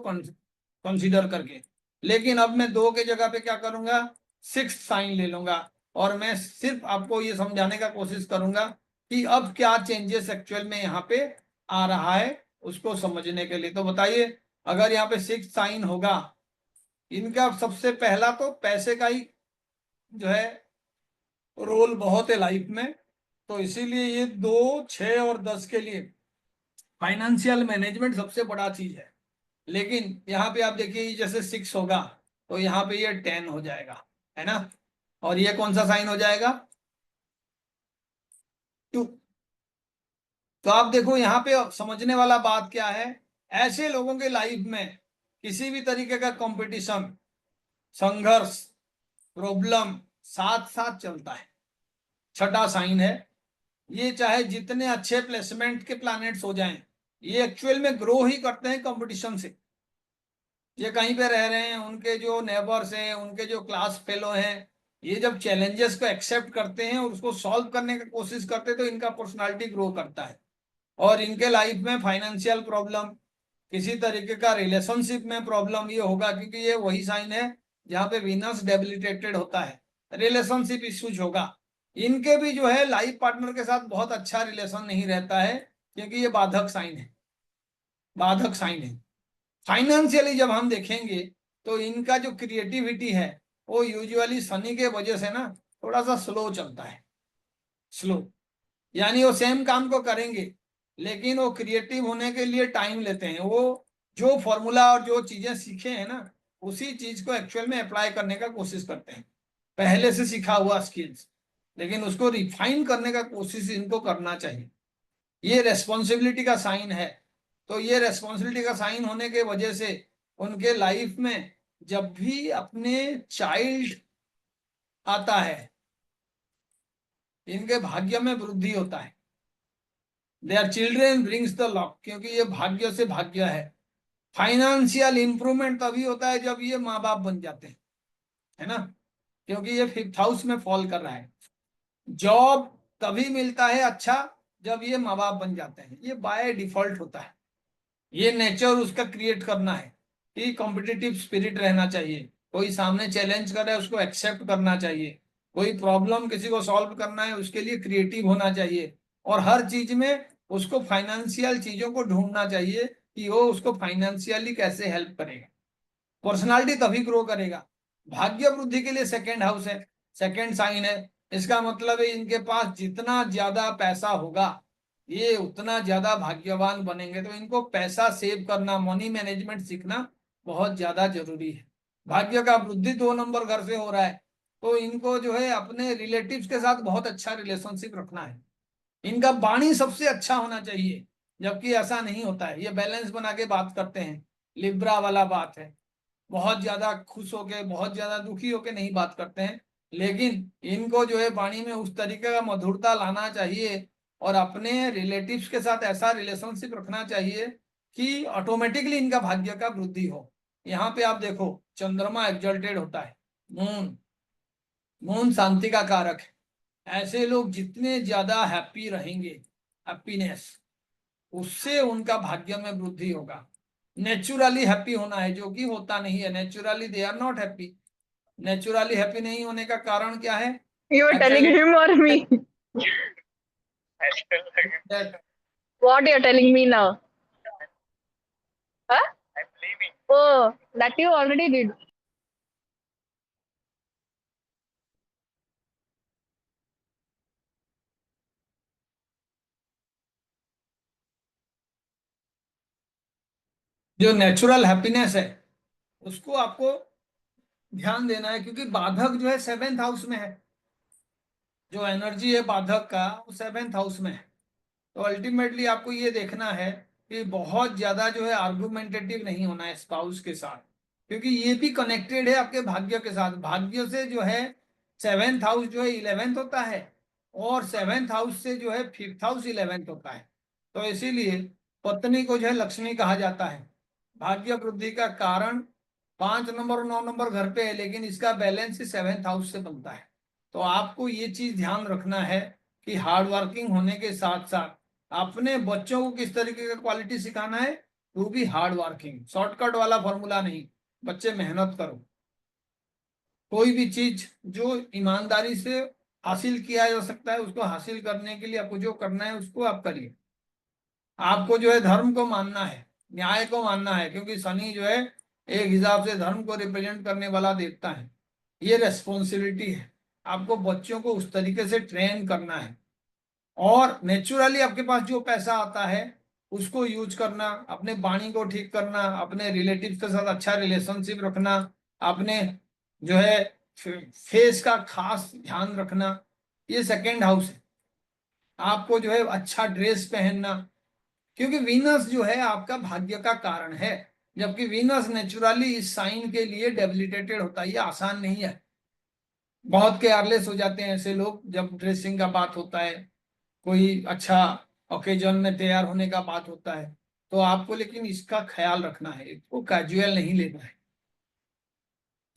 कंसीडर करके। लेकिन अब मैं 2 के जगह पे क्या करूंगा, 6th साइन ले लूंगा। और मैं सिर्फ आपको ये समझाने का कोशिश करूंगा कि अब क्या चेंजेस एक्चुअल में यहाँ पे आ रहा है उसको समझने के लिए। तो बताइए अगर यहाँ पे 6 साइन होगा, इनका सबसे पहला तो पैसे का ही जो है रोल बहुत है लाइफ में, तो इसीलिए ये 2, 6 और 10 के लिए फाइनेंशियल मैनेजमेंट सबसे बड़ा चीज है। लेकिन यहाँ पे आप देखिए, जैसे 6 होगा तो यहाँ पे ये 10 हो जाएगा, है ना, और ये कौन सा साइन हो जाएगा, 2। तो आप देखो यहाँ पे समझने वाला बात क्या है, ऐसे लोगों के लाइफ में किसी भी तरीके का कंपटीशन, संघर्ष, प्रॉब्लम साथ साथ चलता है। छठा साइन है, ये चाहे जितने अच्छे प्लेसमेंट के प्लैनेट्स हो जाएं, ये एक्चुअल में ग्रो ही करते हैं कंपटीशन से। ये कहीं पे रह रहे हैं, उनके जो नेबर्स हैं, उनके जो क्लास फेलो हैं, ये जब चैलेंजेस को एक्सेप्ट करते हैं और उसको सॉल्व करने की कोशिश करते हैं, तो इनका पर्सनालिटी ग्रो करता है। और इनके लाइफ में फाइनेंशियल प्रॉब्लम, किसी तरीके का रिलेशनशिप में प्रॉब्लम ये होगा, क्योंकि ये वही साइन है जहाँ पे वीनस डेबिलिटेटेड होता है, रिलेशनशिप इश्यूज होगा। इनके भी जो है लाइफ पार्टनर के साथ बहुत अच्छा रिलेशन नहीं रहता है, क्योंकि ये बाधक साइन है, बाधक साइन है। फाइनेंशियली जब हम देखेंगे तो इनका जो क्रिएटिविटी है वो यूजुअली शनि के वजह से ना थोड़ा सा स्लो चलता है, स्लो, यानी वो सेम काम को करेंगे लेकिन वो क्रिएटिव होने के लिए टाइम लेते हैं। वो जो फॉर्मूला और जो चीजें सीखे हैं ना, उसी चीज को एक्चुअल में अप्लाई करने का कोशिश करते हैं, पहले से सीखा हुआ स्किल्स, लेकिन उसको रिफाइन करने का कोशिश इनको करना चाहिए। ये रेस्पॉन्सिबिलिटी का साइन है, तो ये रेस्पॉन्सिबिलिटी का साइन होने के वजह से उनके लाइफ में जब भी अपने चाइल्ड आता है, इनके भाग्य में वृद्धि होता है। Their children brings the luck, क्योंकि ये भाग्य से भाग्य है। फाइनेंशियल इंप्रूवमेंट तभी होता है जब ये माँ बाप बन जाते हैं, है ना, क्योंकि ये 5th हाउस में फॉल कर रहा है। जॉब तभी मिलता है अच्छा जब ये माँ बाप बन जाते हैं, ये बाय डिफॉल्ट होता है। ये नेचर उसका क्रिएट करना है कि कॉम्पिटिटिव स्पिरिट रहना चाहिए, कोई सामने चैलेंज कर रहा है उसको एक्सेप्ट करना चाहिए, कोई प्रॉब्लम किसी को सॉल्व करना है उसके लिए क्रिएटिव होना चाहिए, और हर चीज में उसको फाइनेंशियल चीजों को ढूंढना चाहिए कि वो उसको फाइनेंशियली कैसे हेल्प करेगा। पर्सनालिटी तभी ग्रो करेगा। भाग्य वृद्धि के लिए 2nd हाउस है, 2nd साइन है, इसका मतलब है इनके पास जितना ज्यादा पैसा होगा ये उतना ज्यादा भाग्यवान बनेंगे। तो इनको पैसा सेव करना, मनी मैनेजमेंट सीखना बहुत ज्यादा जरूरी है। भाग्य का वृद्धि 2 नंबर घर से हो रहा है, तो इनको जो है अपने रिलेटिव्स के साथ बहुत अच्छा रिलेशनशिप रखना है। इनका वाणी सबसे अच्छा होना चाहिए, जबकि ऐसा नहीं होता है, ये बैलेंस बना के बात करते हैं, लिब्रा वाला बात है, बहुत ज्यादा खुश होके बहुत ज्यादा दुखी होके नहीं बात करते हैं। लेकिन इनको जो है वाणी में उस तरीके का मधुरता लाना चाहिए और अपने रिलेटिव्स के साथ ऐसा रिलेशनशिप रखना चाहिए कि ऑटोमेटिकली इनका भाग्य का वृद्धि हो। यहाँ पे आप देखो चंद्रमा एक्सल्टेड होता है, मून, मून शांति का कारक है। ऐसे लोग जितने ज्यादा हैप्पी रहेंगे, हैप्पीनेस, उससे उनका भाग्य में वृद्धि होगा। नेचुरली हैप्पी होना है, जो कि होता नहीं है, naturally they are not happy. Naturally happy नहीं होने का कारण क्या है? You are telling him or me? That What you are telling me now? Huh? I'm leaving. Oh, that you already did. जो नेचुरल हैप्पीनेस है उसको आपको ध्यान देना है, क्योंकि बाधक जो है 7th हाउस में है, जो एनर्जी है बाधक का वो 7th हाउस में है। तो अल्टीमेटली आपको ये देखना है कि बहुत ज्यादा जो है आर्गुमेंटेटिव नहीं होना है स्पाउस के साथ, क्योंकि ये भी कनेक्टेड है आपके भाग्य के साथ। भाग्य से जो है 7th हाउस जो है 11th होता है, और 7th हाउस से जो है 5th हाउस 11th होता है। तो इसीलिए पत्नी को जो है लक्ष्मी कहा जाता है। भाग्य वृद्धि का कारण 5 नंबर और 9 नंबर घर पे है, लेकिन इसका बैलेंस ही 7th हाउस से बनता है। तो आपको ये चीज ध्यान रखना है कि हार्ड वर्किंग होने के साथ साथ अपने बच्चों को किस तरीके का क्वालिटी सिखाना है, to be hard working. Shortcut वाला फॉर्मूला नहीं, बच्चे मेहनत करो। कोई भी चीज जो ईमानदारी से हासिल किया जा सकता है उसको हासिल करने के लिए आपको जो करना है उसको आप करिए। आपको जो है धर्म को मानना है, न्याय को मानना है, क्योंकि शनि जो है एक हिसाब से धर्म को रिप्रेजेंट करने वाला देवता है। ये रेस्पॉन्सिबिलिटी है, आपको बच्चों को उस तरीके से ट्रेन करना है। और नेचुरली आपके पास जो पैसा आता है उसको यूज करना, अपने वाणी को ठीक करना, अपने रिलेटिव्स के साथ अच्छा रिलेशनशिप रखना, अपने जो है फेस का खास ध्यान रखना, ये सेकेंड हाउस है। आपको जो है अच्छा ड्रेस पहनना, क्योंकि वीनस जो है आपका भाग्य का कारण है, जबकि वीनस नेचुरली इस साइन के लिए डेबिलिटेटेड होता है। ये आसान नहीं है, बहुत केयरलेस हो जाते हैं ऐसे लोग जब ड्रेसिंग का बात होता है, कोई अच्छा ओकेजन में तैयार होने का बात होता है। तो आपको लेकिन इसका ख्याल रखना है, इसको कैजुअल नहीं लेना है,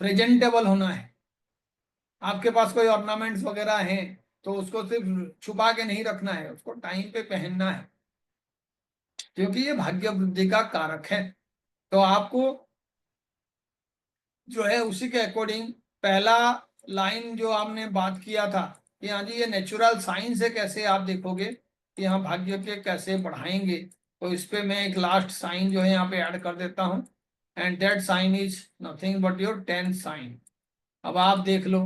प्रेजेंटेबल होना है। आपके पास कोई ऑर्नामेंट्स वगैरह हैं तो उसको सिर्फ छुपा के नहीं रखना है, उसको टाइम पे पहनना है, क्योंकि ये भाग्य वृद्धि का कारक है। तो आपको जो है उसी के अकॉर्डिंग पहला लाइन जो आपने बात किया था कि हाँ जी ये नेचुरल साइंस है, कैसे आप देखोगे कि हाँ भाग्य के कैसे बढ़ाएंगे, तो इस पे मैं एक लास्ट साइन जो है यहाँ पे ऐड कर देता हूँ, and that sign is nothing but your 10th sign. अब आप देख लो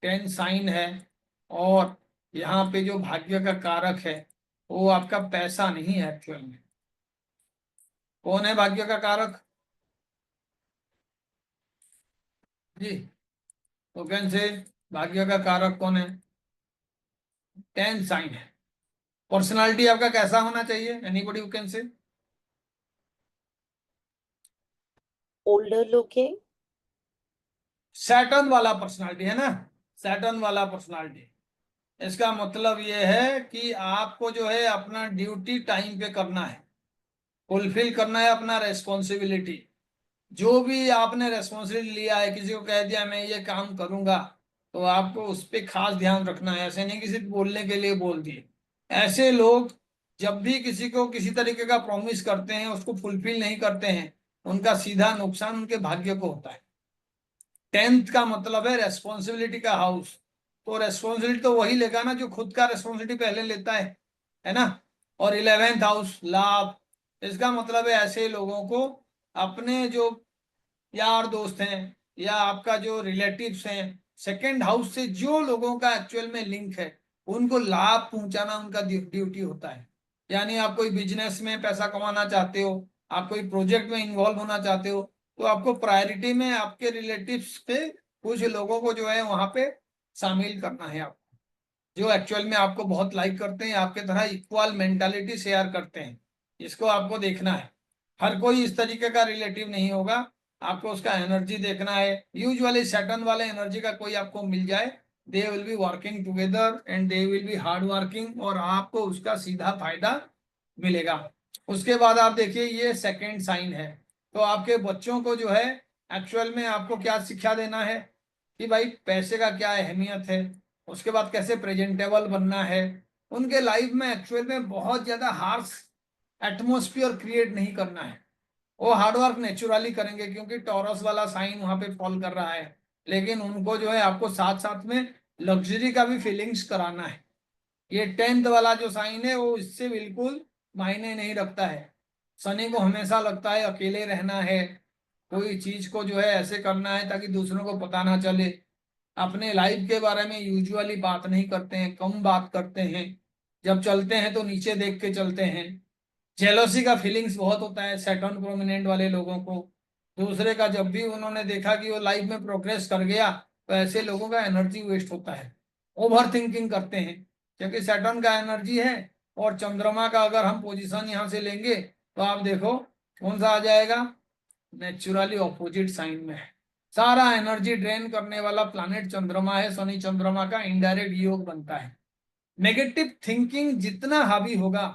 10th साइन है, और यहाँ पे जो भाग्य का कारक है वो आपका पैसा नहीं है एक्चुअल में। कौन है भाग्य का कारक जी? तो कैन से भाग्य का कारक कौन है? 10th साइन है। पर्सनालिटी आपका कैसा होना चाहिए? एनीबॉडी हु कैन से? older looking, सैटर्न वाला पर्सनालिटी है ना, सैटर्न वाला पर्सनालिटी। इसका मतलब ये है कि आपको जो है अपना ड्यूटी टाइम पे करना है, फुलफिल करना है अपना रेस्पॉन्सिबिलिटी। जो भी आपने रेस्पॉन्सिबिलिटी लिया है, किसी को कह दिया मैं ये काम करूंगा, तो आपको उस पर खास ध्यान रखना है। ऐसे नहीं कि सिर्फ बोलने के लिए बोल दिए। ऐसे लोग जब भी किसी को किसी तरीके का प्रॉमिस करते हैं उसको फुलफिल नहीं करते हैं, उनका सीधा नुकसान उनके भाग्य को होता है। 10th का मतलब है रेस्पॉन्सिबिलिटी का हाउस, तो रेस्पॉन्सिबिलिटी तो वही लेगा ना जो खुद का रेस्पॉन्सिबिलिटी पहले लेता है ना। और 11th हाउस लाभ, इसका मतलब है ऐसे लोगों को अपने जो यार दोस्त हैं या आपका जो रिलेटिव्स हैं, सेकेंड हाउस से जो लोगों का एक्चुअल में लिंक है उनको लाभ पहुंचाना उनका ड्यूटी होता है। यानी आप कोई बिजनेस में पैसा कमाना चाहते हो, आप कोई प्रोजेक्ट में इन्वॉल्व होना चाहते हो, तो आपको प्रायोरिटी में आपके रिलेटिव्स पे कुछ लोगों को जो है वहां पे शामिल करना है आपको, जो एक्चुअल में आपको बहुत लाइक करते हैं, आपके तरह इक्वल मेंटालिटी शेयर करते हैं। इसको आपको देखना है। हर कोई इस तरीके का रिलेटिव नहीं होगा, आपको उसका एनर्जी देखना है। यूजुअली सैटर्न वाले एनर्जी का कोई आपको मिल जाए, they will be working together and they will be hard working, और आपको उसका सीधा फायदा मिलेगा। उसके बाद आप देखिए ये सेकेंड साइन है, तो आपके बच्चों को जो है एक्चुअल में आपको क्या शिक्षा देना है कि भाई पैसे का क्या अहमियत है, उसके बाद कैसे प्रेजेंटेबल बनना है। उनके लाइफ में एक्चुअल में बहुत ज्यादा हार्श एटमोस्फियर क्रिएट नहीं करना है। वो हार्डवर्क नेचुरली करेंगे क्योंकि टॉरस वाला साइन वहां पे फॉल कर रहा है, लेकिन उनको जो है आपको साथ साथ में लग्जरी का भी फीलिंग्स कराना है। ये 10th वाला जो साइन है वो इससे बिल्कुल मायने नहीं रखता है। शनि को हमेशा लगता है अकेले रहना है, कोई चीज को जो है ऐसे करना है ताकि दूसरों को पता ना चले। अपने लाइफ के बारे में यूजुअली बात नहीं करते हैं, कम बात करते हैं। जब चलते हैं तो नीचे देख के चलते हैं। जेलोसी का फीलिंग्स बहुत होता है सैटर्न प्रोमिनेंट वाले लोगों को। दूसरे का जब भी उन्होंने देखा कि वो लाइफ में प्रोग्रेस कर गया, तो ऐसे लोगों का एनर्जी वेस्ट होता है, ओवर थिंकिंग करते हैं। क्योंकि सैटर्न का एनर्जी है, और चंद्रमा का अगर हम पोजीशन यहाँ से लेंगे तो आप देखो कौन सा आ जाएगा, नेचुरली ऑपोजिट साइन में है। सारा एनर्जी ड्रेन करने वाला प्लैनेट चंद्रमा है, शनि चंद्रमा का इनडायरेक्ट योग बनता है। नेगेटिव थिंकिंग जितना हावी होगा,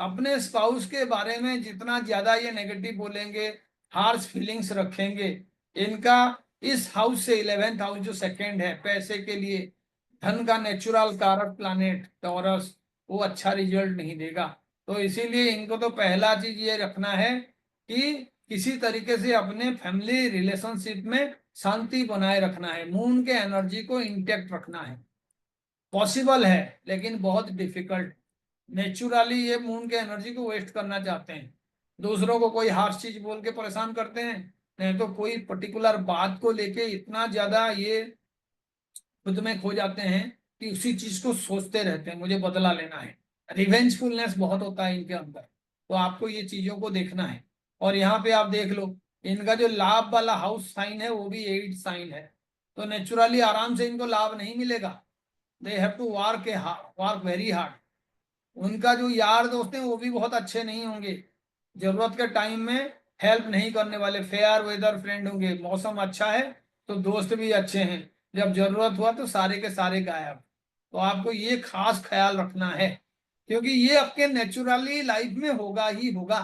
अपने स्पाउस के बारे में जितना ज्यादा ये नेगेटिव बोलेंगे, हार्श फीलिंग्स रखेंगे, इनका इस हाउस से 11th हाउस जो सेकंड है पैसे के लिए, धन का नेचुरल कारक प्लैनेट टॉरस, वो अच्छा रिजल्ट नहीं देगा। तो इसीलिए इनको तो पहला चीज ये रखना है कि किसी तरीके से अपने फैमिली रिलेशनशिप में शांति बनाए रखना है, मून के एनर्जी को इंटेक्ट रखना है। पॉसिबल है लेकिन बहुत डिफिकल्ट। नेचुरली ये मून के एनर्जी को वेस्ट करना चाहते हैं, दूसरों को कोई हार्श चीज बोल के परेशान करते हैं, नहीं तो कोई पर्टिकुलर बात को लेके इतना ज्यादा ये खुद में खो जाते हैं कि उसी चीज को सोचते रहते हैं, मुझे बदला लेना है। रिवेंजफुलनेस बहुत होता है इनके अंदर, तो आपको ये चीजों को देखना है। और यहाँ पे आप देख लो, इनका जो लाभ वाला हाउस साइन है वो भी 8 साइन है, तो नेचुरली आराम से इनको लाभ नहीं मिलेगा। They have to work very hard. उनका जो यार दोस्त हैं वो भी बहुत अच्छे नहीं होंगे, जरूरत के टाइम में हेल्प नहीं करने वाले, फेयर वेदर फ्रेंड होंगे। मौसम अच्छा है तो दोस्त भी अच्छे हैं, जब जरूरत हुआ तो सारे के सारे गायब। तो आपको ये खास ख्याल रखना है, क्योंकि ये आपके नेचुरली लाइफ में होगा ही होगा।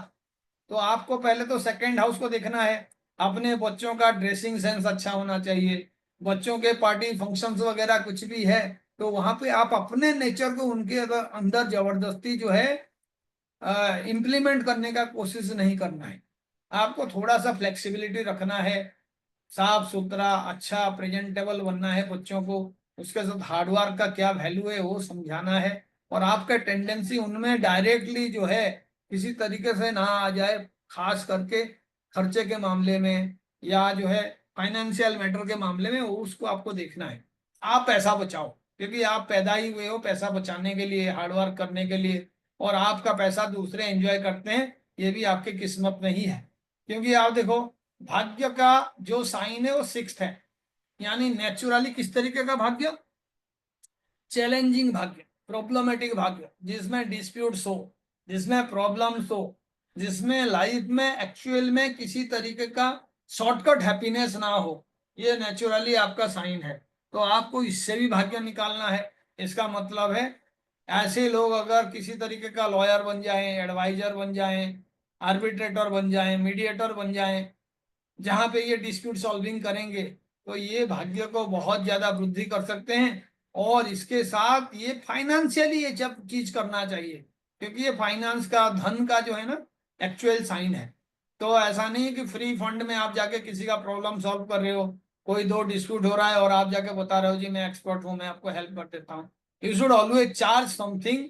तो आपको पहले तो सेकंड हाउस को देखना है। अपने बच्चों का ड्रेसिंग सेंस अच्छा होना चाहिए, बच्चों के पार्टी फंक्शंस वगैरह कुछ भी है तो वहां पे आप अपने नेचर को उनके अंदर जबरदस्ती जो है इम्प्लीमेंट करने का कोशिश नहीं करना है। आपको थोड़ा सा फ्लेक्सिबिलिटी रखना है, साफ सुथरा अच्छा प्रेजेंटेबल बनना है बच्चों को, उसके साथ हार्डवर्क का क्या वैल्यू है वो समझाना है। और आपका टेंडेंसी उनमें डायरेक्टली जो है किसी तरीके से ना आ जाए, खास करके खर्चे के मामले में या जो है फाइनेंशियल मैटर के मामले में, वो उसको आपको देखना है। आप पैसा बचाओ, क्योंकि आप पैदा ही हुए हो पैसा बचाने के लिए, हार्डवर्क करने के लिए, और आपका पैसा दूसरे एंजॉय करते हैं, ये भी आपकी किस्मत में ही है। क्योंकि आप देखो, भाग्य का जो साइन है वो 6th है, यानी नेचुरली किस तरीके का भाग्य, चैलेंजिंग भाग्य, प्रॉब्लमेटिक भाग्य, जिसमें डिस्प्यूट्स हो, जिसमें प्रॉब्लम्स हो, जिसमें लाइफ में एक्चुअल में किसी तरीके का शॉर्टकट हैप्पीनेस ना हो, ये नेचुरली आपका साइन है। तो आपको इससे भी भाग्य निकालना है। इसका मतलब है ऐसे लोग अगर किसी तरीके का लॉयर बन जाएं, एडवाइजर बन जाएं, आर्बिट्रेटर बन जाएं, मीडिएटर बन जाएं, जहां पे ये डिस्प्यूट सॉल्विंग करेंगे, तो ये भाग्य को बहुत ज्यादा वृद्धि कर सकते हैं। और इसके साथ ये फाइनेंशियली ये जब चीज करना चाहिए, क्योंकि ये फाइनेंस का, धन का जो है ना एक्चुअल साइन है। तो ऐसा नहीं है कि फ्री फंड में आप जाके किसी का प्रॉब्लम सॉल्व कर रहे हो, कोई दो डिस्प्यूट हो रहा है और आप जाके बता रहे हो जी मैं एक्सपर्ट हूं, मैं आपको हेल्प कर देता हूँ। You should always charge something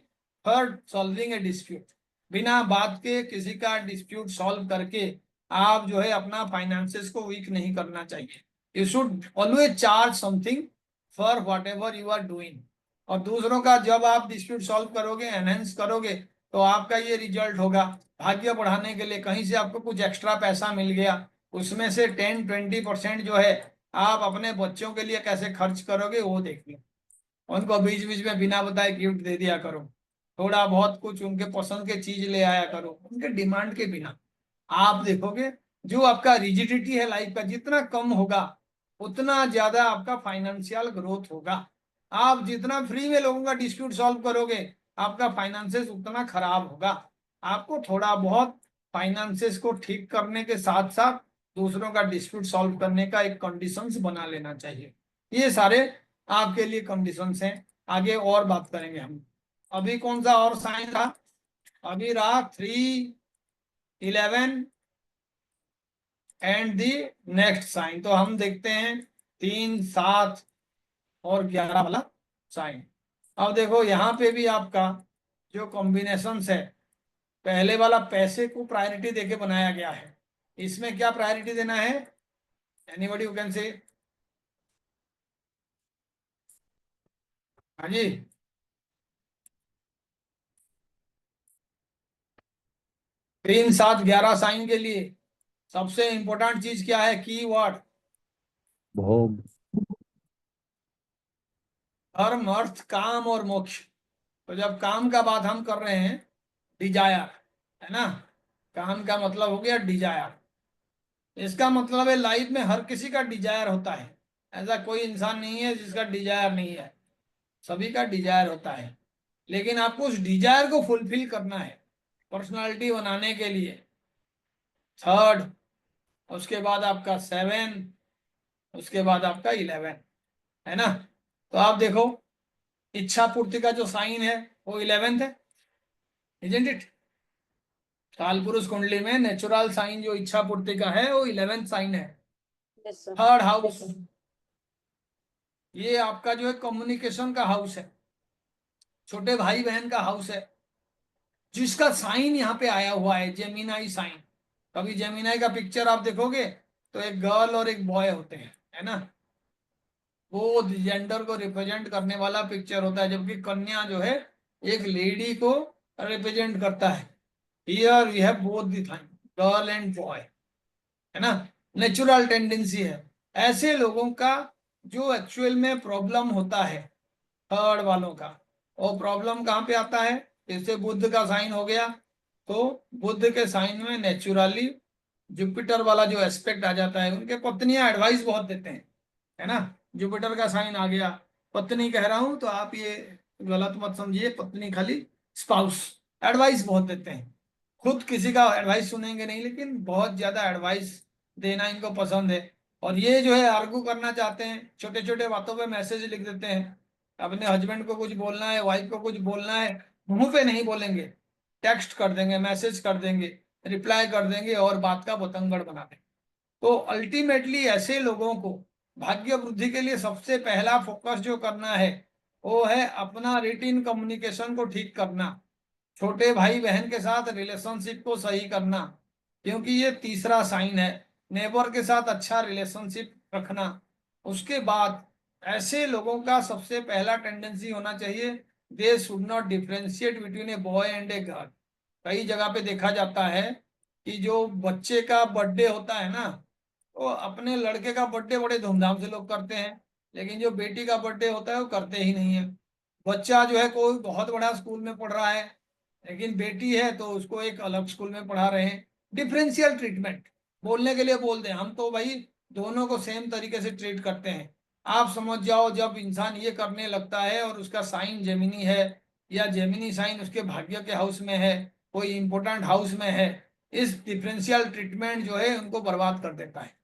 for solving A dispute. बिना बात के किसी का डिस्प्यूट सॉल्व करके आप जो है अपना फाइनेंसेस को वीक नहीं करना चाहिए। You should always charge something for whatever you are doing. और दूसरों का जब आप डिस्प्यूट सॉल्व करोगे, एनहेंस करोगे, तो आपका ये रिजल्ट होगा। भाग्य बढ़ाने के लिए कहीं से आपको कुछ एक्स्ट्रा पैसा मिल गया, उसमें से 10-20% जो है आप अपने बच्चों के लिए कैसे खर्च करोगे वो देखिए। उनको बीच बीच में बिना बताए गिफ्ट दे दिया करो, थोड़ा बहुत कुछ उनके पसंद के चीज ले आया करो, उनके डिमांड के बिना। आप देखोगे जो आपका रिजिडिटी है लाइफ का जितना कम होगा, उतना ज्यादा आपका फाइनेंशियल ग्रोथ होगा। आप जितना फ्री में लोगों का डिस्प्यूट सॉल्व करोगे, आपका फाइनेंसेस उतना खराब होगा। आपको थोड़ा बहुत फाइनेंसेस को ठीक करने के साथ साथ दूसरों का डिस्प्यूट सॉल्व करने का एक कंडीशंस बना लेना चाहिए। ये सारे आपके लिए कंडीशंस हैं। आगे और बात करेंगे हम। अभी कौन सा और साइन था, अभी रहा 3, 11 एंड दी नेक्स्ट साइन। तो हम देखते हैं 3, 7 और 11 वाला साइन। अब देखो यहाँ पे भी आपका जो कॉम्बिनेशन है, पहले वाला पैसे को प्रायोरिटी देके बनाया गया है, इसमें क्या प्रायोरिटी देना है, एनीबॉडी हु कैन से। हाँ जी, 3, 7, 11 साइन के लिए सबसे इंपॉर्टेंट चीज क्या है, की वर्ड, भोग। धर्म, अर्थ, काम और मोक्ष। तो जब काम का बात हम कर रहे हैं, डिजायर है ना, काम का मतलब हो गया डिजायर। इसका मतलब है लाइफ में हर किसी का डिजायर होता है, ऐसा कोई इंसान नहीं है जिसका डिजायर नहीं है, सभी का डिजायर होता है। लेकिन आपको उस डिजायर को फुलफिल करना है पर्सनालिटी बनाने के लिए। 3rd, उसके बाद आपका 7, उसके बाद आपका 11, है ना। तो आप देखो इच्छा पूर्ति का जो साइन है वो 11th है, इजंट इट। काल पुरुष कुंडली में नेचुरल साइन जो इच्छा पूर्ति का है वो 11th साइन है। Yes, sir. 3rd हाउस, ये आपका जो है कम्युनिकेशन का हाउस है, छोटे भाई बहन का हाउस है, जिसका साइन यहाँ पे आया हुआ है जेमिनाई साइन। कभी जेमिनाई का पिक्चर आप देखोगे तो एक गर्ल और एक बॉय होते हैं, है ना, वो जेंडर को रिप्रेजेंट करने वाला पिक्चर होता है, जबकि कन्या जो है एक लेडी को रिप्रेजेंट करता है। Here we have both the thing, girl and boy, है ना, नेचुरल टेंडेंसी है। ऐसे लोगों का जो एक्चुअल में प्रॉब्लम होता है थर्ड वालों का, वो प्रॉब्लम कहाँ पे आता है, जैसे बुध का साइन हो गया तो बुध के साइन में नेचुरली जुपिटर वाला जो एस्पेक्ट आ जाता है, उनके पत्नियां एडवाइस बहुत देते हैं, है ना, जुपिटर का साइन आ गया, पत्नी कह रहा हूं तो आप ये गलत मत समझिए, पत्नी खाली स्पाउस एडवाइस बहुत देते हैं, खुद किसी का एडवाइस सुनेंगे नहीं, लेकिन बहुत ज्यादा एडवाइस देना इनको पसंद है। और ये जो है आर्गू करना चाहते हैं, छोटे छोटे बातों पे मैसेज लिख देते हैं, अपने हस्बैंड को कुछ बोलना है, वाइफ को कुछ बोलना है, मुंह पे नहीं बोलेंगे, टेक्स्ट कर देंगे, मैसेज कर देंगे, रिप्लाई कर देंगे और बात का बतंगड़ बना देंगे। तो अल्टीमेटली ऐसे लोगों को भाग्य वृद्धि के लिए सबसे पहला फोकस जो करना है वो है अपना रिटिन कम्युनिकेशन को ठीक करना, छोटे भाई बहन के साथ रिलेशनशिप को सही करना, क्योंकि ये तीसरा साइन है, नेबर के साथ अच्छा रिलेशनशिप रखना। उसके बाद ऐसे लोगों का सबसे पहला टेंडेंसी होना चाहिए, they should not differentiate between a boy and a girl. कई जगह पे देखा जाता है कि जो बच्चे का बर्थडे होता है ना, वो अपने लड़के का बर्थडे बड़े धूमधाम से लोग करते हैं, लेकिन जो बेटी का बर्थडे होता है वो करते ही नहीं है। बच्चा जो है कोई बहुत बड़ा स्कूल में पढ़ रहा है, लेकिन बेटी है तो उसको एक अलग स्कूल में पढ़ा रहे हैं। डिफरेंशियल ट्रीटमेंट, बोलने के लिए बोल दें, हम तो भाई दोनों को सेम तरीके से ट्रीट करते हैं। आप समझ जाओ जब इंसान ये करने लगता है और उसका साइन जेमिनी है या जेमिनी साइन उसके भाग्य के हाउस में है, कोई इंपॉर्टेंट हाउस में है, इस डिफरेंशियल ट्रीटमेंट जो है उनको बर्बाद कर देता है।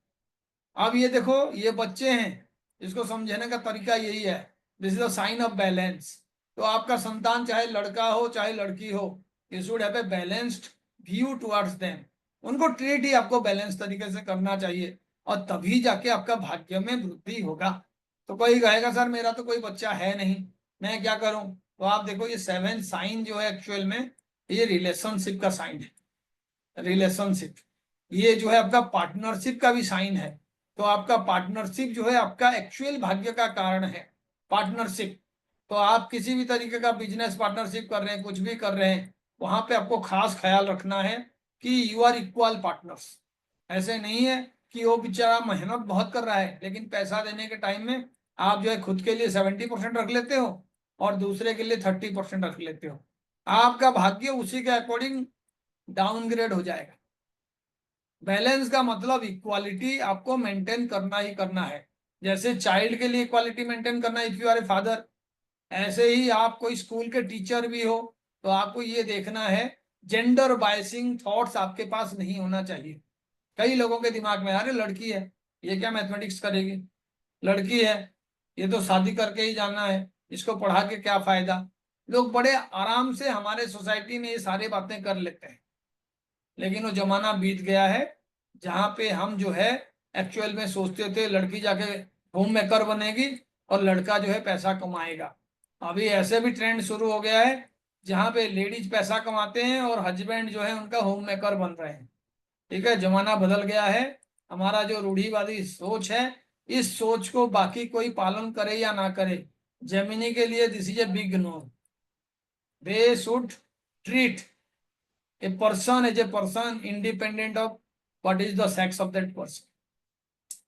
अब ये देखो ये बच्चे हैं, इसको समझने का तरीका यही है, this is a sign of balance. तो आपका संतान चाहे लड़का हो चाहे लड़की हो, you should have a balanced view towards them, उनको ट्रीट ही आपको बैलेंस तरीके से करना चाहिए, और तभी जाके आपका भाग्य में वृद्धि होगा। तो कोई कहेगा सर मेरा तो कोई बच्चा है नहीं, मैं क्या करूं, तो आप देखो ये 7 साइन जो है एक्चुअल में ये रिलेशनशिप का साइन है। रिलेशनशिप ये जो है आपका पार्टनरशिप का भी साइन है, तो आपका पार्टनरशिप जो है आपका एक्चुअल भाग्य का कारण है पार्टनरशिप। तो आप किसी भी तरीके का बिजनेस पार्टनरशिप कर रहे हैं, कुछ भी कर रहे हैं, वहां पे आपको खास ख्याल रखना है कि यू आर इक्वल पार्टनर्स। ऐसे नहीं है कि वो बेचारा मेहनत बहुत कर रहा है लेकिन पैसा देने के टाइम में आप जो है खुद के लिए 70% रख लेते हो और दूसरे के लिए 30% रख लेते हो, आपका भाग्य उसी के अकॉर्डिंग डाउनग्रेड हो जाएगा। बैलेंस का मतलब इक्वालिटी आपको मेंटेन करना ही करना है। जैसे चाइल्ड के लिए इक्वालिटी मेंटेन करना if you are a father, ऐसे ही आप कोई स्कूल के टीचर भी हो तो आपको ये देखना है जेंडर बायसिंग थॉट्स आपके पास नहीं होना चाहिए। कई लोगों के दिमाग में अरे लड़की है ये क्या मैथमेटिक्स करेगी, लड़की है ये तो शादी करके ही जाना है, इसको पढ़ा के क्या फायदा। लोग बड़े आराम से हमारे सोसाइटी में ये सारी बातें कर लेते हैं, लेकिन वो जमाना बीत गया है जहाँ पे हम जो है एक्चुअल में सोचते थे लड़की जाके होम मेकर बनेगी और लड़का जो है पैसा कमाएगा। अभी ऐसे भी ट्रेंड शुरू हो गया है जहाँ पे लेडीज पैसा कमाते हैं और हस्बैंड जो है उनका होम मेकर बन रहे हैं। ठीक है, जमाना बदल गया है। हमारा जो रूढ़िवादी सोच है, इस सोच को बाकी कोई पालन करे या ना करे, जेमिनी के लिए this is a big no. They should treat a person as a person independent of what is the sex of that person।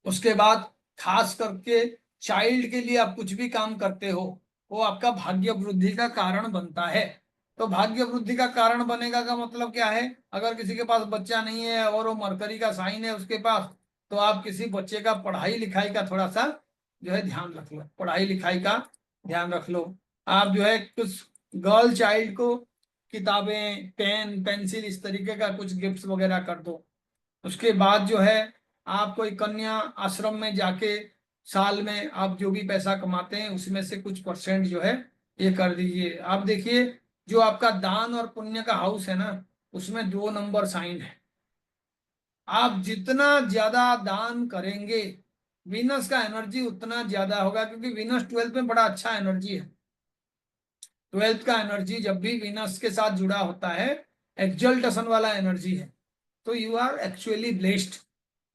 उसके बाद खास करके चाइल्ड के लिए आप कुछ भी काम करते हो वो आपका भाग्य वृद्धि का कारण बनता है। तो भाग्य वृद्धि का कारण बनेगा का मतलब क्या है, अगर किसी के पास बच्चा नहीं है और वो मरकरी का साइन है उसके पास, तो आप किसी बच्चे का पढ़ाई लिखाई का थोड़ा सा जो है ध्यान रख लो, पढ़ाई लिखाई का ध्यान रख लो। आप जो है कुछ गर्ल चाइल्ड को किताबें पेन पेंसिल इस तरीके का कुछ गिफ्ट्स वगैरह कर दो। उसके बाद जो है आप कोई कन्या आश्रम में जाके साल में आप जो भी पैसा कमाते हैं उसमें से कुछ परसेंट जो है ये कर दीजिए। आप देखिए जो आपका दान और पुण्य का हाउस है ना उसमें 2 नंबर साइन है। आप जितना ज्यादा दान करेंगे वीनस का एनर्जी उतना ज्यादा होगा, क्योंकि वीनस 12th में बड़ा अच्छा एनर्जी है। 12th का एनर्जी जब भी वीनस के साथ जुड़ा होता है, एक्सल्टेशन वाला एनर्जी है, तो यू आर एक्चुअली ब्लेस्ड।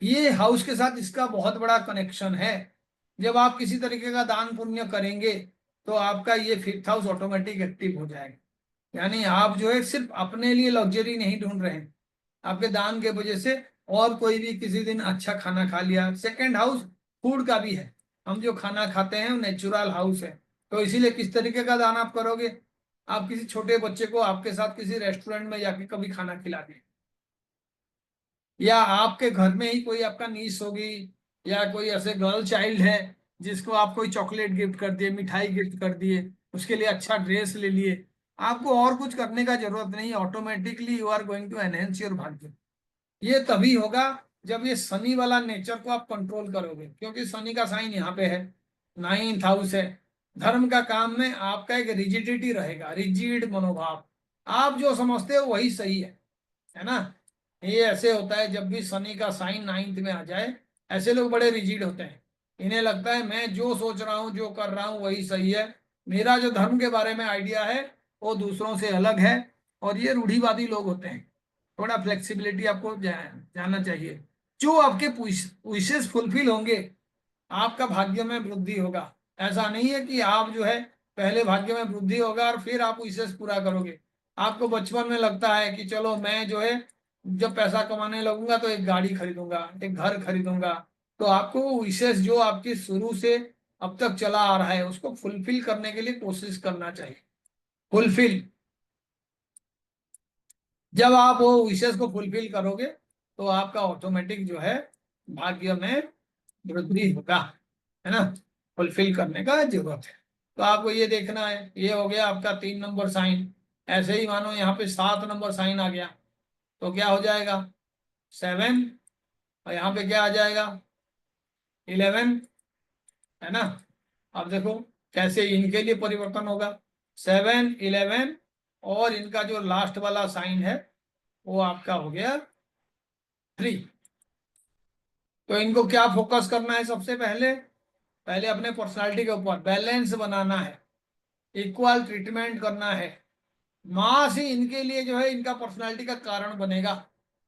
ये हाउस के साथ इसका बहुत बड़ा कनेक्शन है। जब आप किसी तरीके का दान पुण्य करेंगे तो आपका ये 5th हाउस ऑटोमेटिक एक्टिव हो जाएगा। यानी आप जो है सिर्फ अपने लिए लग्जरी नहीं ढूंढ रहे हैं, आपके दान के वजह से और कोई भी किसी दिन अच्छा खाना खा लिया। 2nd हाउस फूड का भी है, हम जो खाना खाते हैं वो नेचुरल हाउस है। तो इसीलिए किस तरीके का दान आप करोगे, आप किसी छोटे बच्चे को आपके साथ किसी रेस्टोरेंट में जाके कभी खाना खिला दें, या आपके घर में ही कोई आपका नीस होगी या कोई ऐसे गर्ल चाइल्ड है जिसको आप कोई चॉकलेट गिफ्ट कर दिए, मिठाई गिफ्ट कर दिए, उसके लिए अच्छा ड्रेस ले लिए, आपको और कुछ करने का जरूरत नहीं, automatically you are going to enhance your भाग्य। ये तभी होगा जब ये शनि वाला नेचर को आप कंट्रोल करोगे, क्योंकि शनि का साइन यहाँ पे है, 9th हाउस है। धर्म का काम में आपका एक रिजिडिटी रहेगा, रिजिड मनोभाव, आप जो समझते हो वही सही है ना। ये ऐसे होता है जब भी शनि का साइन 9th में आ जाए, ऐसे लोग बड़े रिजिड होते हैं, इन्हें लगता है मैं जो सोच रहा हूँ जो कर रहा हूँ वही सही है, मेरा जो धर्म के बारे में आइडिया है वो दूसरों से अलग है, और ये रूढ़िवादी लोग होते हैं। थोड़ा फ्लेक्सिबिलिटी आपको जानना चाहिए। जो आपके विशेष फुलफिल होंगे आपका भाग्य में वृद्धि होगा। ऐसा नहीं है कि आप जो है पहले भाग्य में वृद्धि होगा और फिर आप विशेष पूरा करोगे। आपको बचपन में लगता है कि चलो मैं जो है जब पैसा कमाने लगूंगा तो एक गाड़ी खरीदूंगा, एक घर खरीदूंगा, तो आपको वो विशेष जो आपकी शुरू से अब तक चला आ रहा है उसको फुलफिल करने के लिए कोशिश करना चाहिए। फुलफिल, जब आप वो विशेष को फुलफिल करोगे तो आपका ऑटोमेटिक जो है भाग्य में वृद्धि होगा, है ना। फुलफिल करने का जरूरत है। तो आपको ये देखना है, ये हो गया आपका 3 नंबर साइन। ऐसे ही मानो यहाँ पे 7 नंबर साइन आ गया तो क्या हो जाएगा 7, और यहाँ पे क्या आ जाएगा 11, है ना। अब देखो कैसे इनके लिए परिवर्तन होगा, 7, 11, और इनका जो लास्ट वाला साइन है वो आपका हो गया 3। तो इनको क्या फोकस करना है, सबसे पहले पहले अपने पर्सनालिटी के ऊपर बैलेंस बनाना है, इक्वल ट्रीटमेंट करना है। मास ही इनके लिए जो है इनका पर्सनालिटी का कारण बनेगा।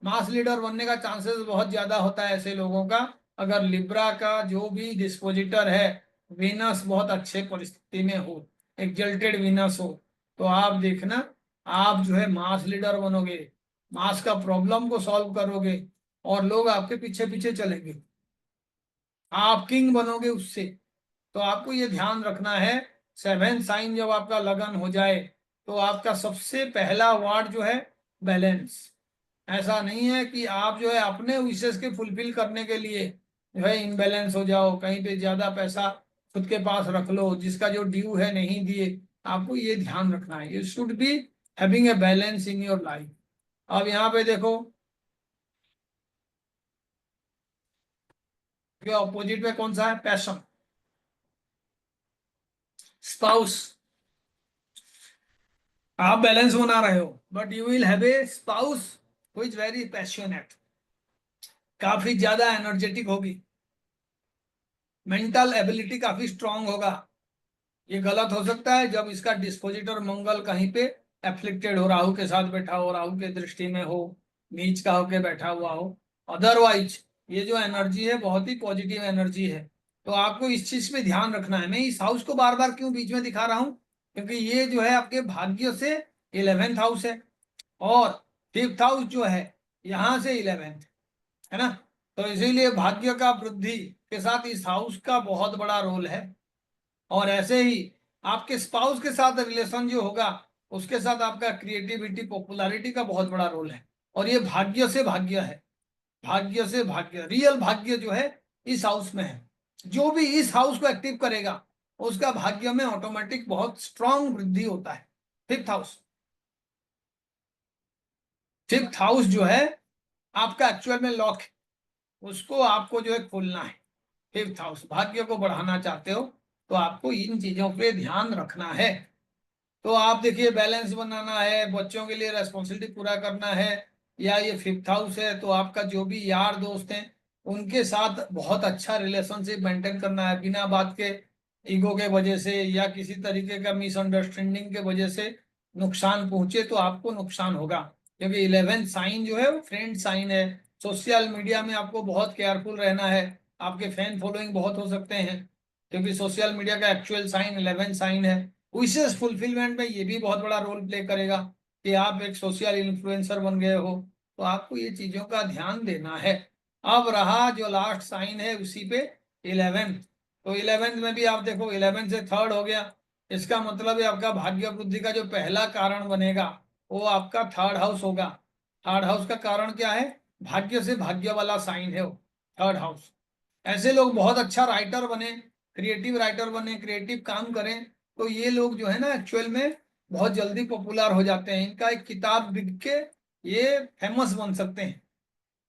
मास लीडर बनने का चांसेस बहुत ज्यादा होता है ऐसे लोगों का, अगर लिब्रा का जो भी डिस्पोजिटर है वीनस बहुत अच्छे परिस्थिति में हो, एक्सल्टेड वीनस हो, तो आप देखना आप जो है मास लीडर बनोगे, मास का प्रॉब्लम को सॉल्व करोगे और लोग आपके पीछे पीछे चलेंगे, आप किंग बनोगे उससे। तो आपको ये ध्यान रखना है 7th साइन जब आपका लगन हो जाए तो आपका सबसे पहला वार्ड जो है बैलेंस। ऐसा नहीं है कि आप जो है अपने विशेष के फुलफिल करने के लिए जो है इनबैलेंस हो जाओ, कहीं पे ज्यादा पैसा खुद के पास रख लो, जिसका जो ड्यू है नहीं दिए। आपको ये ध्यान रखना है, you should be having a balance in your life. अब यहाँ पे देखो ऑपोजिट में कौन सा है, पैशन, स्पाउस। आप बैलेंस बना रहे हो but you will have a spouse who is very passionate, काफी ज्यादा एनर्जेटिक होगी, मेंटल एबिलिटी काफी स्ट्रांग होगा। ये गलत हो सकता है जब इसका डिस्पोजिटर मंगल कहीं पे एफ्लिक्टेड हो, राहु के साथ बैठा हो, राहु के दृष्टि में हो, नीच का होके बैठा हुआ हो। अदरवाइज ये जो एनर्जी है बहुत ही पॉजिटिव एनर्जी है। तो आपको इस चीज पे ध्यान रखना है। मैं इस हाउस को बार बार क्यों बीच में दिखा रहा हूं, क्योंकि ये जो है आपके भाग्य से 11th हाउस है और 5th हाउस जो है यहां से 11th, है ना। तो इसीलिए भाग्य का वृद्धि के साथ इस हाउस का बहुत बड़ा रोल है। और ऐसे ही आपके स्पाउस के साथ रिलेशन जो होगा उसके साथ आपका क्रिएटिविटी, पॉपुलैरिटी का बहुत बड़ा रोल है। और ये भाग्य से भाग्य है, भाग्य से भाग्य, रियल भाग्य जो है इस हाउस में है। जो भी इस हाउस को एक्टिव करेगा उसका भाग्य में ऑटोमेटिक बहुत स्ट्रांग वृद्धि होता है। 5th हाउस, 5th हाउस जो है आपका एक्चुअल में लॉक है, उसको आपको जो है खोलना है। 5th हाउस, भाग्य को बढ़ाना चाहते हो तो आपको इन चीजों पे ध्यान रखना है। तो आप देखिए बैलेंस बनाना है, बच्चों के लिए रेस्पॉन्सिबिलिटी पूरा करना है, या ये 5th हाउस है तो आपका जो भी यार दोस्त हैं उनके साथ बहुत अच्छा रिलेशनशिप मेंटेन करना है, बिना बात के ईगो के वजह से या किसी तरीके का मिसअंडरस्टैंडिंग के वजह से नुकसान पहुंचे तो आपको नुकसान होगा, क्योंकि 11th साइन जो है वो फ्रेंड साइन है। सोशल मीडिया में आपको बहुत केयरफुल रहना है, आपके फैन फॉलोइंग बहुत हो सकते हैं, क्योंकि सोशल मीडिया का एक्चुअल साइन 11th साइन है। विशेष फुलफिलमेंट में ये भी बहुत बड़ा रोल प्ले करेगा कि आप एक सोशल इन्फ्लुएंसर बन गए हो, तो आपको ये चीजों का ध्यान देना है। अब रहा जो लास्ट साइन है उसी पे 11th, तो 11th में भी आप देखो 11th से 3rd हो गया, इसका मतलब है आपका भाग्य वृद्धि का जो पहला कारण बनेगा वो आपका 3rd हाउस होगा। 3rd हाउस का कारण क्या है? भाग्य से भाग्य वाला साइन है वो 3rd हाउस। ऐसे लोग बहुत अच्छा राइटर बने, क्रिएटिव राइटर बने, क्रिएटिव काम करें, तो ये लोग जो है ना एक्चुअल में बहुत जल्दी पॉपुलर हो जाते हैं। इनका एक किताब बिक के ये फेमस बन सकते हैं।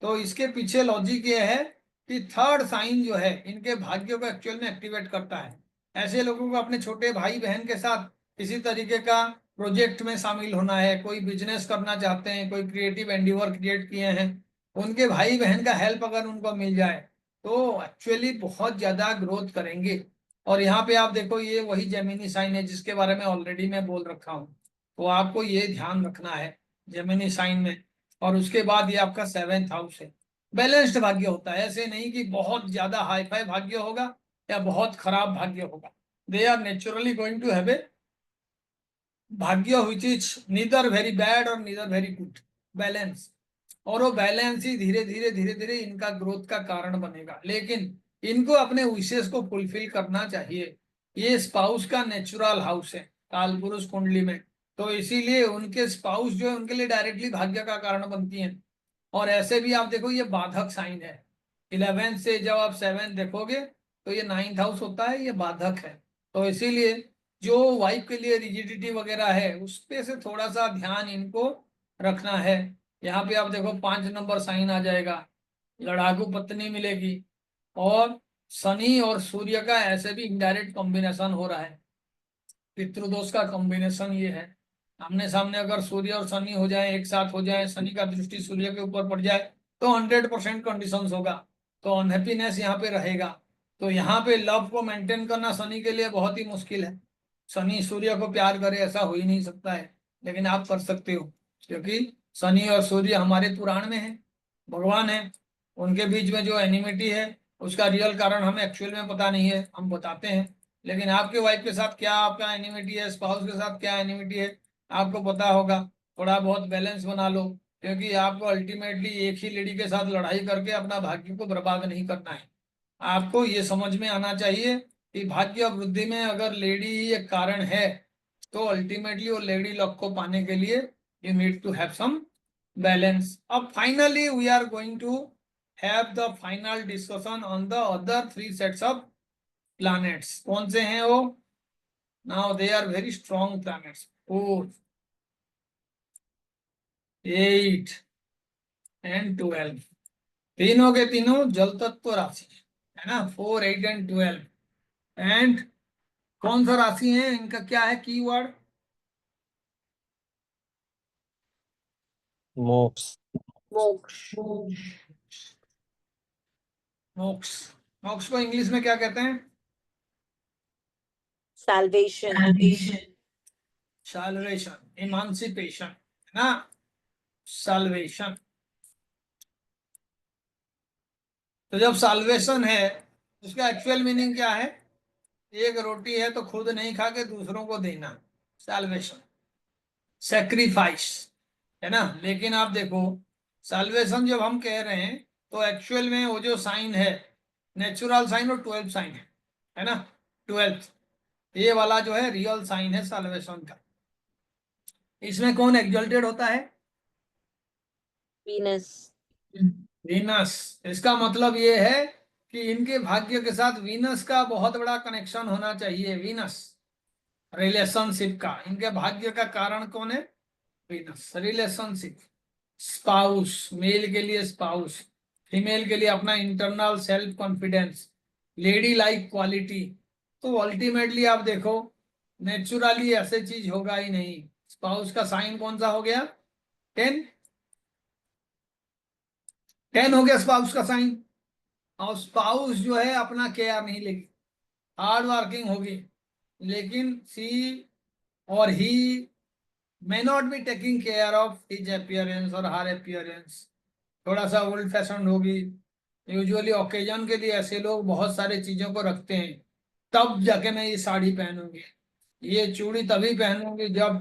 तो इसके पीछे लॉजिक ये है कि 3rd साइन जो है इनके भाग्य को एक्चुअल में एक्टिवेट करता है। ऐसे लोगों को अपने छोटे भाई बहन के साथ किसी तरीके का प्रोजेक्ट में शामिल होना है, कोई बिजनेस करना चाहते हैं, कोई क्रिएटिव एंडिवर क्रिएट किए हैं, उनके भाई बहन का हेल्प अगर उनको मिल जाए तो एक्चुअली बहुत ज्यादा ग्रोथ करेंगे। और यहाँ पे आप देखो ये वही जेमिनी साइन है जिसके बारे में ऑलरेडी मैं बोल रखा हूँ, तो आपको ये ध्यान रखना है जेमिनी साइन में। और उसके बाद ये आपका 7th हाउस है। बैलेंस्ड भाग्य होता है, ऐसे नहीं कि बहुत ज्यादा हाई फाई भाग्य होगा या बहुत खराब भाग्य होगा। They are naturally going to have a bhagya which is neither very bad और नीदर वेरी गुड, बैलेंस। और वो बैलेंस ही धीरे धीरे धीरे धीरे इनका ग्रोथ का कारण बनेगा, लेकिन इनको अपने विशेष को फुलफिल करना चाहिए। ये स्पाउस का नेचुरल हाउस है काल पुरुष कुंडली में, तो इसीलिए उनके स्पाउस जो है उनके लिए डायरेक्टली भाग्य का कारण बनती हैं। और ऐसे भी आप देखो ये बाधक साइन है, 11th से जब आप 7th देखोगे तो ये 9th हाउस होता है, ये बाधक है। तो इसीलिए जो वाइफ के लिए रिजिडिटी वगैरह है उस पे से थोड़ा सा ध्यान इनको रखना है। यहाँ पे आप देखो 5 नंबर साइन आ जाएगा, लड़ाकू पत्नी मिलेगी। और शनि और सूर्य का ऐसे भी इनडायरेक्ट कॉम्बिनेशन हो रहा है, पितृदोष का कॉम्बिनेशन ये है। आमने सामने अगर सूर्य और शनि हो जाए, एक साथ हो जाए, शनि का दृष्टि सूर्य के ऊपर पड़ जाए तो 100% कंडीशन होगा, तो अनहैप्पीनेस यहाँ पे रहेगा। तो यहाँ पे लव को मेंटेन करना शनि के लिए बहुत ही मुश्किल है। शनि सूर्य को प्यार करे ऐसा हो ही नहीं सकता है, लेकिन आप कर सकते हो, क्योंकि शनि और सूर्य हमारे पुराण में है, भगवान है। उनके बीच में जो एनिमिटी है उसका रियल कारण हमें एक्चुअल में पता नहीं है, हम बताते हैं। लेकिन आपके वाइफ के साथ क्या आपका एनिमिटी है, स्पाउस के साथ क्या एनिमिटी है, आपको पता होगा। थोड़ा बहुत बैलेंस बना लो, क्योंकि आपको अल्टीमेटली एक ही लेडी के साथ लड़ाई करके अपना भाग्य को बर्बाद नहीं करना है। आपको ये समझ में आना चाहिए कि भाग्य वृद्धि में अगर लेडी ही एक कारण है तो अल्टीमेटली वो लेडी लक को पाने के लिए you need to have some balance. अब finally we are going to have the final discussion on the other 3 sets of planets. कौन से हैं वो? Now they are very strong planets, 4, 8 and 12। तीनों के तीनों जल तत्व राशि है ना, 4, 8 एंड 12। एंड कौन सा राशि है, इनका क्या है कीवर्ड? मोक्ष। मोक्ष। मोक्ष। मोक्ष को इंग्लिश में क्या कहते हैं? Salvation. साल्वेशन, इमांसिपेशन है ना, साल्वेशन। तो जब साल्वेशन है उसका एक्चुअल मीनिंग क्या है? एक रोटी है तो खुद नहीं खा के दूसरों को देना, साल्वेशन, सेक्रीफाइस है ना। लेकिन आप देखो साल्वेशन जब हम कह रहे हैं तो एक्चुअल में वो जो साइन है नेचुरल साइन और 12th साइन है ना, 12th ये वाला जो है रियल साइन है साल्वेशन का। इसमें कौन एग्जल्टेड होता है? Venus. वीनस। इसका मतलब ये है कि इनके भाग्य के साथ वीनस का बहुत बड़ा कनेक्शन होना चाहिए। वीनस रिलेशनशिप का, इनके भाग्य का कारण कौन है? वीनस। रिलेशनशिप, स्पाउस, मेल के लिए स्पाउस, फीमेल के लिए अपना internal self confidence, lady like quality. तो अल्टीमेटली आप देखो नेचुरली ऐसे चीज होगा ही नहीं। स्पाउस का साइन कौन सा हो गया? 10, 10 हो गया स्पाउस का साइन। और स्पाउस जो है अपना केयर नहीं लेगी, हार्ड वर्किंग होगी, लेकिन सी और ही may not be taking care of his appearance और her appearance, थोड़ा सा ओल्ड फैशन होगी। यूजुअली ओकेजन के लिए ऐसे लोग बहुत सारी चीजों को रखते हैं, तब जाके मैं ये साड़ी पहनूंगी, ये चूड़ी तभी पहनूंगी जब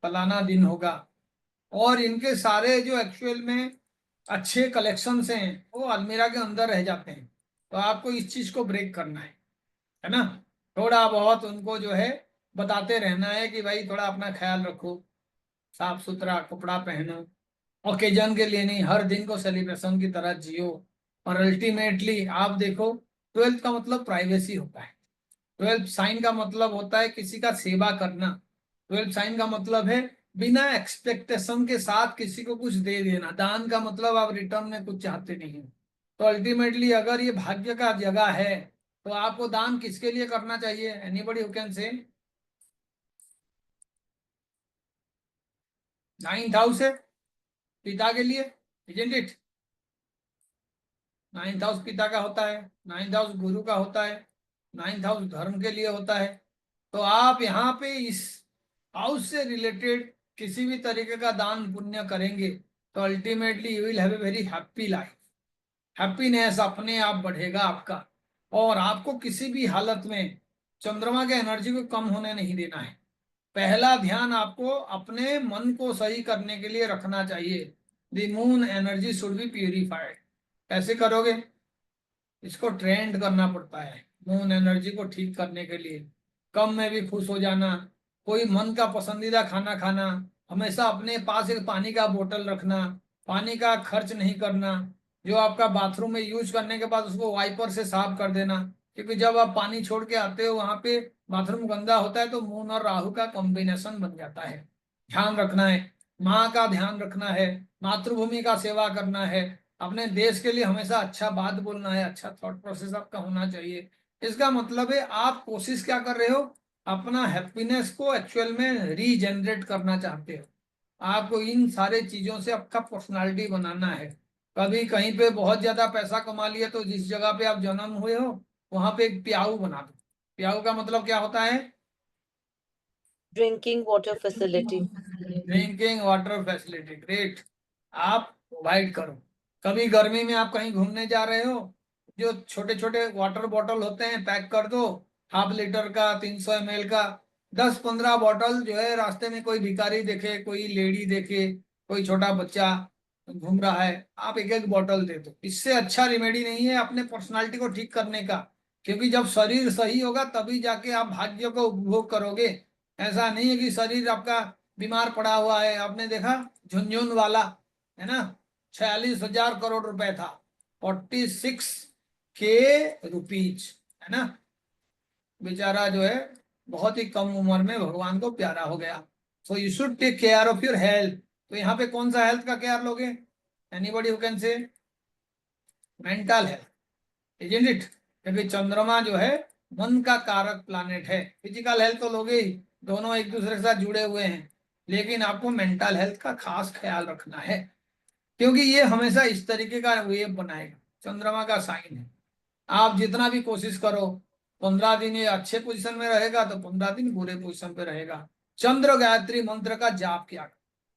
फलाना दिन होगा। और इनके सारे जो एक्चुअल में अच्छे कलेक्शंस हैं वो अलमीरा के अंदर रह जाते हैं। तो आपको इस चीज को ब्रेक करना है ना। थोड़ा बहुत उनको जो है बताते रहना है कि भाई थोड़ा अपना ख्याल रखो, साफ सुथरा कपड़ा पहनो, ओकेजन के लिए नहीं, हर दिन को सेलिब्रेशन की तरह जियो। और अल्टीमेटली आप देखो, 12th का मतलब प्राइवेसी होता है। 12th साइन का मतलब होता है किसी का सेवा करना। 12th साइन का मतलब है बिना एक्सपेक्टेशन के साथ किसी को कुछ दे देना। दान का मतलब आप रिटर्न में कुछ चाहते नहीं हो। तो अल्टीमेटली अगर ये भाग्य का जगह है तो आपको दान किसके लिए करना चाहिए? एनीबॉडी हु कैन से? 9th हाउस है पिता के लिए, इजंट इट? 9th हाउस पिता का होता है, 9th हाउस गुरु का होता है, 9th हाउस धर्म के लिए होता है। तो आप यहाँ पे इस हाउस से रिलेटेड किसी भी तरीके का दान पुण्य करेंगे तो ultimately you will have a very happy life. Happiness अपने आप बढ़ेगा आपका। और आपको किसी भी हालत में चंद्रमा के एनर्जी को कम होने नहीं देना है। पहला ध्यान आपको अपने मन को सही करने के लिए रखना चाहिए। The moon energy should be purified. कैसे करोगे? इसको ट्रेंड करना पड़ता है मून एनर्जी को ठीक करने के लिए। कम में भी खुश हो जाना, कोई मन का पसंदीदा खाना खाना, हमेशा अपने पास एक पानी का बोतल रखना, पानी का खर्च नहीं करना, जो आपका बाथरूम में यूज करने के बाद उसको वाइपर से साफ कर देना। क्योंकि जब आप पानी छोड़ के आते हो वहां पे बाथरूम गंदा होता है तो मून और राहु का कॉम्बिनेशन बन जाता है। ध्यान रखना है, माँ का ध्यान रखना है, मातृभूमि का सेवा करना है, अपने देश के लिए हमेशा अच्छा बात बोलना है, अच्छा थॉट प्रोसेस आपका होना चाहिए। इसका मतलब है आप कोशिश क्या कर रहे हो? अपना हैप्पीनेस को एक्चुअल में रीजनरेट करना चाहते हो। आपको इन सारे चीजों से आपका पर्सनालिटी बनाना है। कभी कहीं पे बहुत ज्यादा पैसा कमा लिया तो जिस जगह पे आप जन्म हुए हो वहां पे एक प्याऊ बना दो। प्याऊ का मतलब क्या होता है? Drinking water facility. Drinking water facility, great. आप प्रोवाइड करो। कभी गर्मी में आप कहीं घूमने जा रहे हो, जो छोटे छोटे वाटर बॉटल होते हैं पैक कर दो, 1/2 लीटर का, 300 ml का। 10-15 बॉटल जो है, रास्ते में कोई भिखारी देखे, कोई लेडी देखे, कोई छोटा बच्चा घूम रहा है, आप एक एक बॉटल दे दो। इससे अच्छा रेमेडी नहीं है अपने पर्सनालिटी को ठीक करने का। क्योंकि जब शरीर सही होगा तभी जाके आप भाग्य को उपभोग करोगे। ऐसा नहीं है कि शरीर आपका बीमार पड़ा हुआ है। आपने देखा झुनझुन वाला, है ना, 46,000 करोड़ रुपए था, 46 के रुपीज, है ना। बेचारा जो है बहुत ही कम उम्र में भगवान को प्यारा हो गया। So you should take care of your health. तो यहाँ पे कौन सा हेल्थ का केयर लोगे? Anybody who can say? Mental health, isn't it? क्योंकि चंद्रमा जो है मन का कारक प्लानेट है। फिजिकल हेल्थ तो लोगे ही, दोनों एक दूसरे के साथ जुड़े हुए हैं, लेकिन आपको मेंटल हेल्थ का खास ख्याल रखना है। क्योंकि ये हमेशा इस तरीके का वेव बनाएगा, चंद्रमा का साइन है। आप जितना भी कोशिश करो, 15 दिन ये अच्छे पोजीशन में रहेगा तो 15 दिन बुरे पोजीशन पे रहेगा। चंद्र गायत्री मंत्र का जाप किया,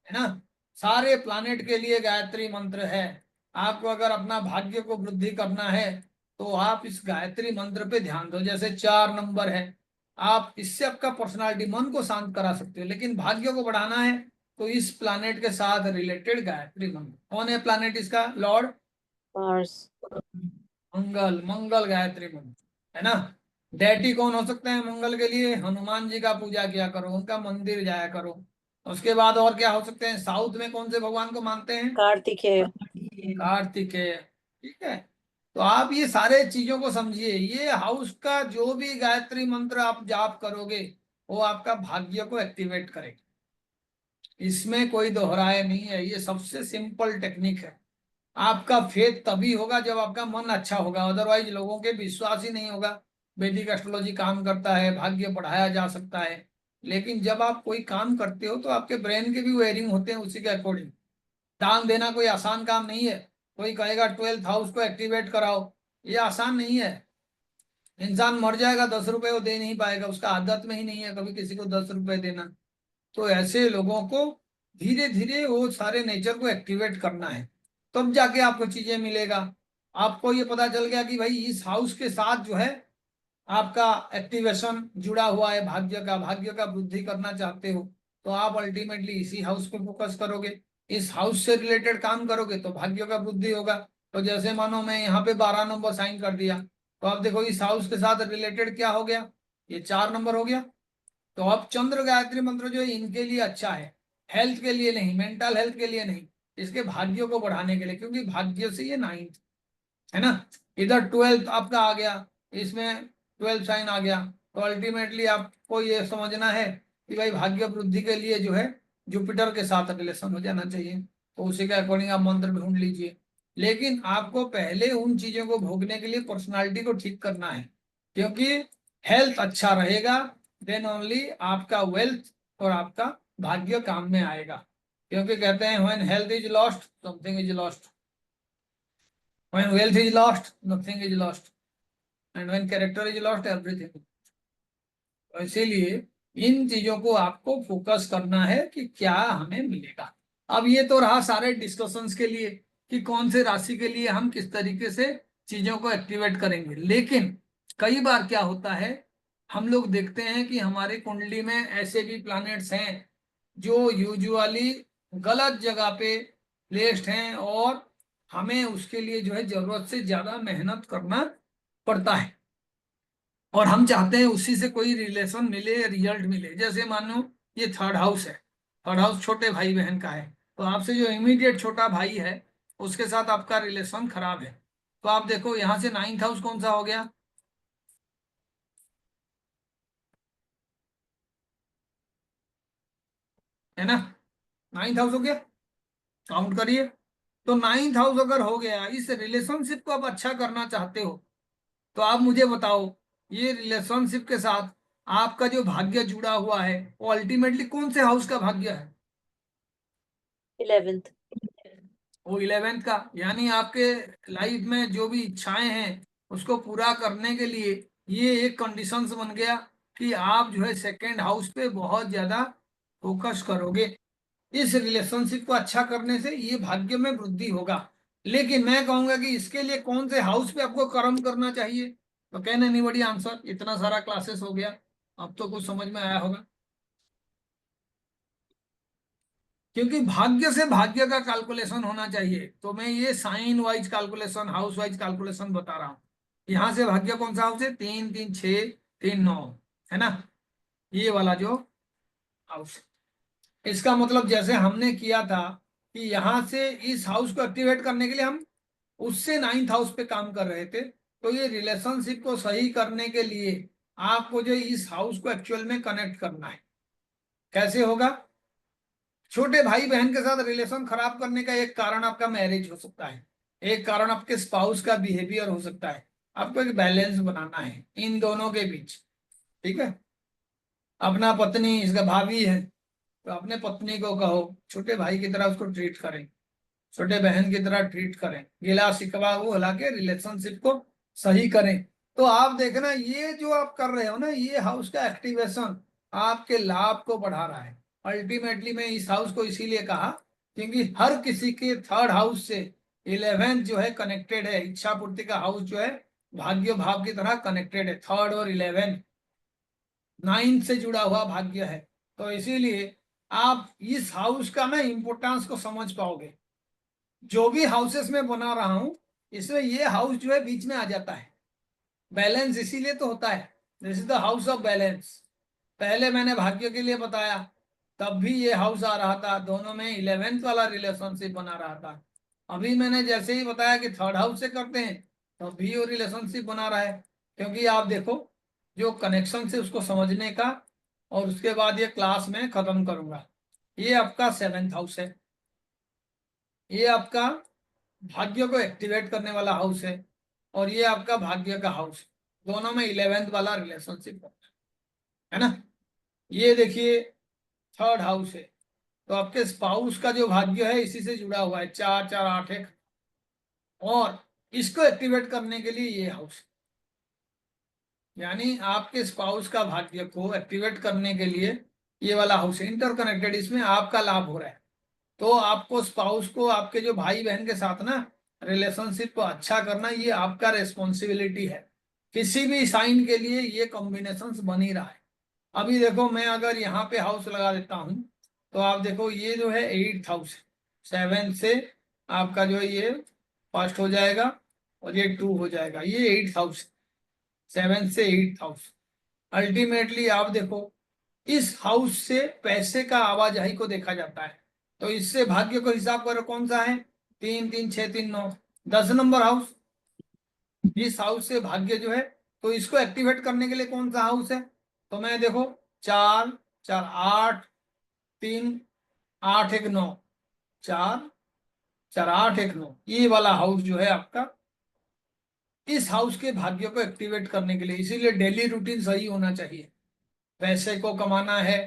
है ना। सारे प्लानेट के लिए गायत्री मंत्र है। आपको अगर अपना भाग्य को वृद्धि करना है तो आप इस गायत्री मंत्र पे ध्यान दो। जैसे 4 नंबर है, आप इससे आपका पर्सनालिटी मन को शांत करा सकते हो। लेकिन भाग्य को बढ़ाना है तो इस प्लानेट के साथ रिलेटेड गायत्री मंत्र। कौन है प्लानेट इसका लॉर्ड? Mars. मंगल। मंगल गायत्री मंत्र, है ना। डेटी कौन हो सकते हैं मंगल के लिए? हनुमान जी का पूजा किया करो, उनका मंदिर जाया करो। उसके बाद और क्या हो सकते हैं? साउथ में कौन से भगवान को मानते हैं? Kartikeya. कार्तिकेय, ठीक है। तो आप ये सारे चीजों को समझिए। ये हाउस का जो भी गायत्री मंत्र आप जाप करोगे वो आपका भाग्य को एक्टिवेट करेगा। इसमें कोई दोहराए नहीं है, ये सबसे सिंपल टेक्निक है। आपका फेथ तभी होगा जब आपका मन अच्छा होगा, अदरवाइज लोगों के विश्वास ही नहीं होगा। वैदिक एस्ट्रोलॉजी काम करता है, भाग्य बढ़ाया जा सकता है, लेकिन जब आप कोई काम करते हो तो आपके ब्रेन के भी वेयरिंग होते हैं उसी के अकॉर्डिंग। दान देना कोई आसान काम नहीं है। कोई कहेगा 12th हाउस को एक्टिवेट कराओ, ये आसान नहीं है। इंसान मर जाएगा 10 रुपए वो दे नहीं पाएगा, उसका आदत में ही नहीं है कभी किसी को 10 रुपए देना। तो ऐसे लोगों को धीरे धीरे वो सारे नेचर को एक्टिवेट करना है, तब जाके आपको चीजें मिलेगा। आपको ये पता चल गया कि भाई इस हाउस के साथ जो है आपका एक्टिवेशन जुड़ा हुआ है भाग्य का वृद्धि करना चाहते हो तो आप अल्टीमेटली इसी हाउस पे फोकस करोगे, इस हाउस से रिलेटेड काम करोगे तो भाग्य का वृद्धि होगा। तो जैसे मानो मैं यहाँ पे 12 नंबर साइन कर दिया, तो आप देखो इस हाउस के साथ रिलेटेड क्या हो गया, ये 4 नंबर हो गया। तो अब चंद्र गायत्री मंत्र जो है इनके लिए अच्छा है, हेल्थ के लिए नहीं, मेंटल हेल्थ के लिए नहीं, इसके भाग्यों को बढ़ाने के लिए, क्योंकि भाग्य से ये 9th है ना। इधर 12th आपका आ गया, इसमें 12 साइन आ गया। तो अल्टीमेटली आपको ये समझना है कि भाई भाग्य वृद्धि के लिए जो है जुपिटर के साथ रिलेशन हो जाना चाहिए, तो उसी के अकॉर्डिंग आप मंत्र ढूंढ लीजिए। लेकिन आपको पहले उन चीजों को भोगने के लिए पर्सनालिटी को ठीक करना है, क्योंकि हेल्थ अच्छा रहेगा देन ओनली आपका वेल्थ और आपका भाग्य काम में आएगा। क्योंकि कहते हैं when health is lost something is lost, when wealth is lost nothing is lost, and when character is lost everything. इसीलिए इन चीजों को आपको फोकस करना है कि क्या हमें मिलेगा। अब ये तो रहा सारे डिस्कशंस के लिए कि कौन से राशि के लिए हम किस तरीके से चीजों को एक्टिवेट करेंगे। लेकिन कई बार क्या होता है, हम लोग देखते हैं कि हमारी कुंडली में ऐसे भी प्लैनेट्स हैं जो यूजुअली गलत जगह पे प्लेस्ड हैं और हमें उसके लिए जो है जरूरत से ज्यादा मेहनत करना पड़ता है, और हम चाहते हैं उसी से कोई रिलेशन मिले, रिजल्ट मिले। जैसे मानो ये 3rd हाउस है, 3rd हाउस छोटे भाई बहन का है, तो आपसे जो इमीडिएट छोटा भाई है उसके साथ आपका रिलेशन खराब है। तो आप देखो यहां से 9th हाउस कौन सा हो गया, है ना, 9th हाउस हो गया, काउंट करिए। तो 9th हाउस अगर हो गया, इस रिलेशनशिप को आप अच्छा करना चाहते हो तो आप मुझे बताओ ये रिलेशनशिप के साथ आपका जो भाग्य जुड़ा हुआ है वो अल्टीमेटली कौन से हाउस का भाग्य है, 11th. वो 11th का। यानी आपके लाइफ में जो भी इच्छाएं हैं उसको पूरा करने के लिए ये एक कंडीशंस बन गया कि आप जो है 2nd हाउस पे बहुत ज्यादा फोकस करोगे। इस रिलेशनशिप को अच्छा करने से ये भाग्य में वृद्धि होगा। लेकिन मैं कहूंगा कि इसके लिए कौन से हाउस पे आपको कर्म करना चाहिए, तो कैन एनीबॉडी आंसर, इतना सारा क्लासेस हो गया, अब तो कुछ समझ में आया होगा। क्योंकि भाग्य से भाग्य का कैलकुलेशन होना चाहिए, तो मैं ये sign wise calculation, house wise calculation बता रहा हूँ। यहां से भाग्य कौन सा हाउस है, 3 3 6 3 9, है ना, ये वाला जो हाउस। इसका मतलब जैसे हमने किया था कि यहां से इस हाउस को एक्टिवेट करने के लिए हम उससे 9th हाउस पे काम कर रहे थे, तो ये रिलेशनशिप को सही करने के लिए आपको जो इस हाउस को एक्चुअल में कनेक्ट करना है। कैसे होगा, छोटे भाई बहन के साथ रिलेशन खराब करने का एक कारण आपका मैरिज हो सकता है, एक कारण आपके स्पाउस का बिहेवियर हो सकता है। आपको एक बैलेंस बनाना है इन दोनों के बीच, ठीक है। अपना पत्नी, इसका भाभी है तो अपने पत्नी को कहो छोटे भाई की तरह उसको ट्रीट करें, छोटे बहन की तरह ट्रीट करें, गिला शिकवा वो हिला के रिलेशनशिप को सही करें। तो आप देखना ये जो आप कर रहे हो ना, ये हाउस का एक्टिवेशन आपके लाभ को बढ़ा रहा है। अल्टीमेटली मैं इस हाउस को इसीलिए कहा क्योंकि हर किसी के 3rd हाउस से 11th जो है कनेक्टेड है। इच्छा पूर्ति का हाउस जो है भाग्य भाव की तरह कनेक्टेड है, 3rd और 11th 9th से जुड़ा हुआ भाग्य है। तो इसीलिए आप इस हाउस का ना इंपोर्टेंस को समझ पाओगे। जो भी हाउसेस में बना रहा हूं इसमें ये हाउस जो है बीच में आ जाता है, बैलेंस इसीलिए तो होता है, this is the house of balance. पहले मैंने भाग्य के लिए बताया तब भी ये हाउस आ रहा था, दोनों में 11th वाला रिलेशनशिप बना रहा था। अभी मैंने जैसे ही बताया कि 3rd हाउस से करते हैं तब भी वो रिलेशनशिप बना रहा है। क्योंकि आप देखो जो कनेक्शन से उसको समझने का, और उसके बाद ये क्लास में खत्म करूंगा। ये आपका 7th हाउस है, ये आपका भाग्य को एक्टिवेट करने वाला हाउस है, और ये आपका भाग्य का हाउस, दोनों में 11th वाला रिलेशनशिप है ना। ये देखिए 3rd हाउस है, तो आपके स्पाउस का जो भाग्य है इसी से जुड़ा हुआ है, 4 4 8 1, और इसको एक्टिवेट करने के लिए ये हाउस। यानी आपके स्पाउस का भाग्य को एक्टिवेट करने के लिए ये वाला हाउस इंटरकनेक्टेड, इसमें आपका लाभ हो रहा है। तो आपको स्पाउस को, आपके जो भाई बहन के साथ ना रिलेशनशिप को अच्छा करना, ये आपका रेस्पॉन्सिबिलिटी है। किसी भी साइन के लिए ये कॉम्बिनेशन बन ही रहा है। अभी देखो, मैं अगर यहाँ पे हाउस लगा देता हूँ तो आप देखो ये जो है 8th हाउस, 7 से आपका जो है ये फर्स्ट हो जाएगा और ये 2 हो जाएगा, ये 8th हाउस, 7 से 8th हाउस। अल्टीमेटली आप देखो, इस हाउस से पैसे का आवाजाही को देखा जाता है। तो इससे भाग्य को हिसाब करो कौन सा है, 3 3 6 3 9, 10 नंबर हाउस। इस हाउस से भाग्य जो है, तो इसको एक्टिवेट करने के लिए कौन सा हाउस है, तो मैं देखो 4 4 8 3 8 1 9, 4 4 8 1 9, ये वाला हाउस जो है आपका, इस हाउस के भाग्य को एक्टिवेट करने के लिए। इसीलिए डेली रूटीन सही होना चाहिए। पैसे को कमाना है,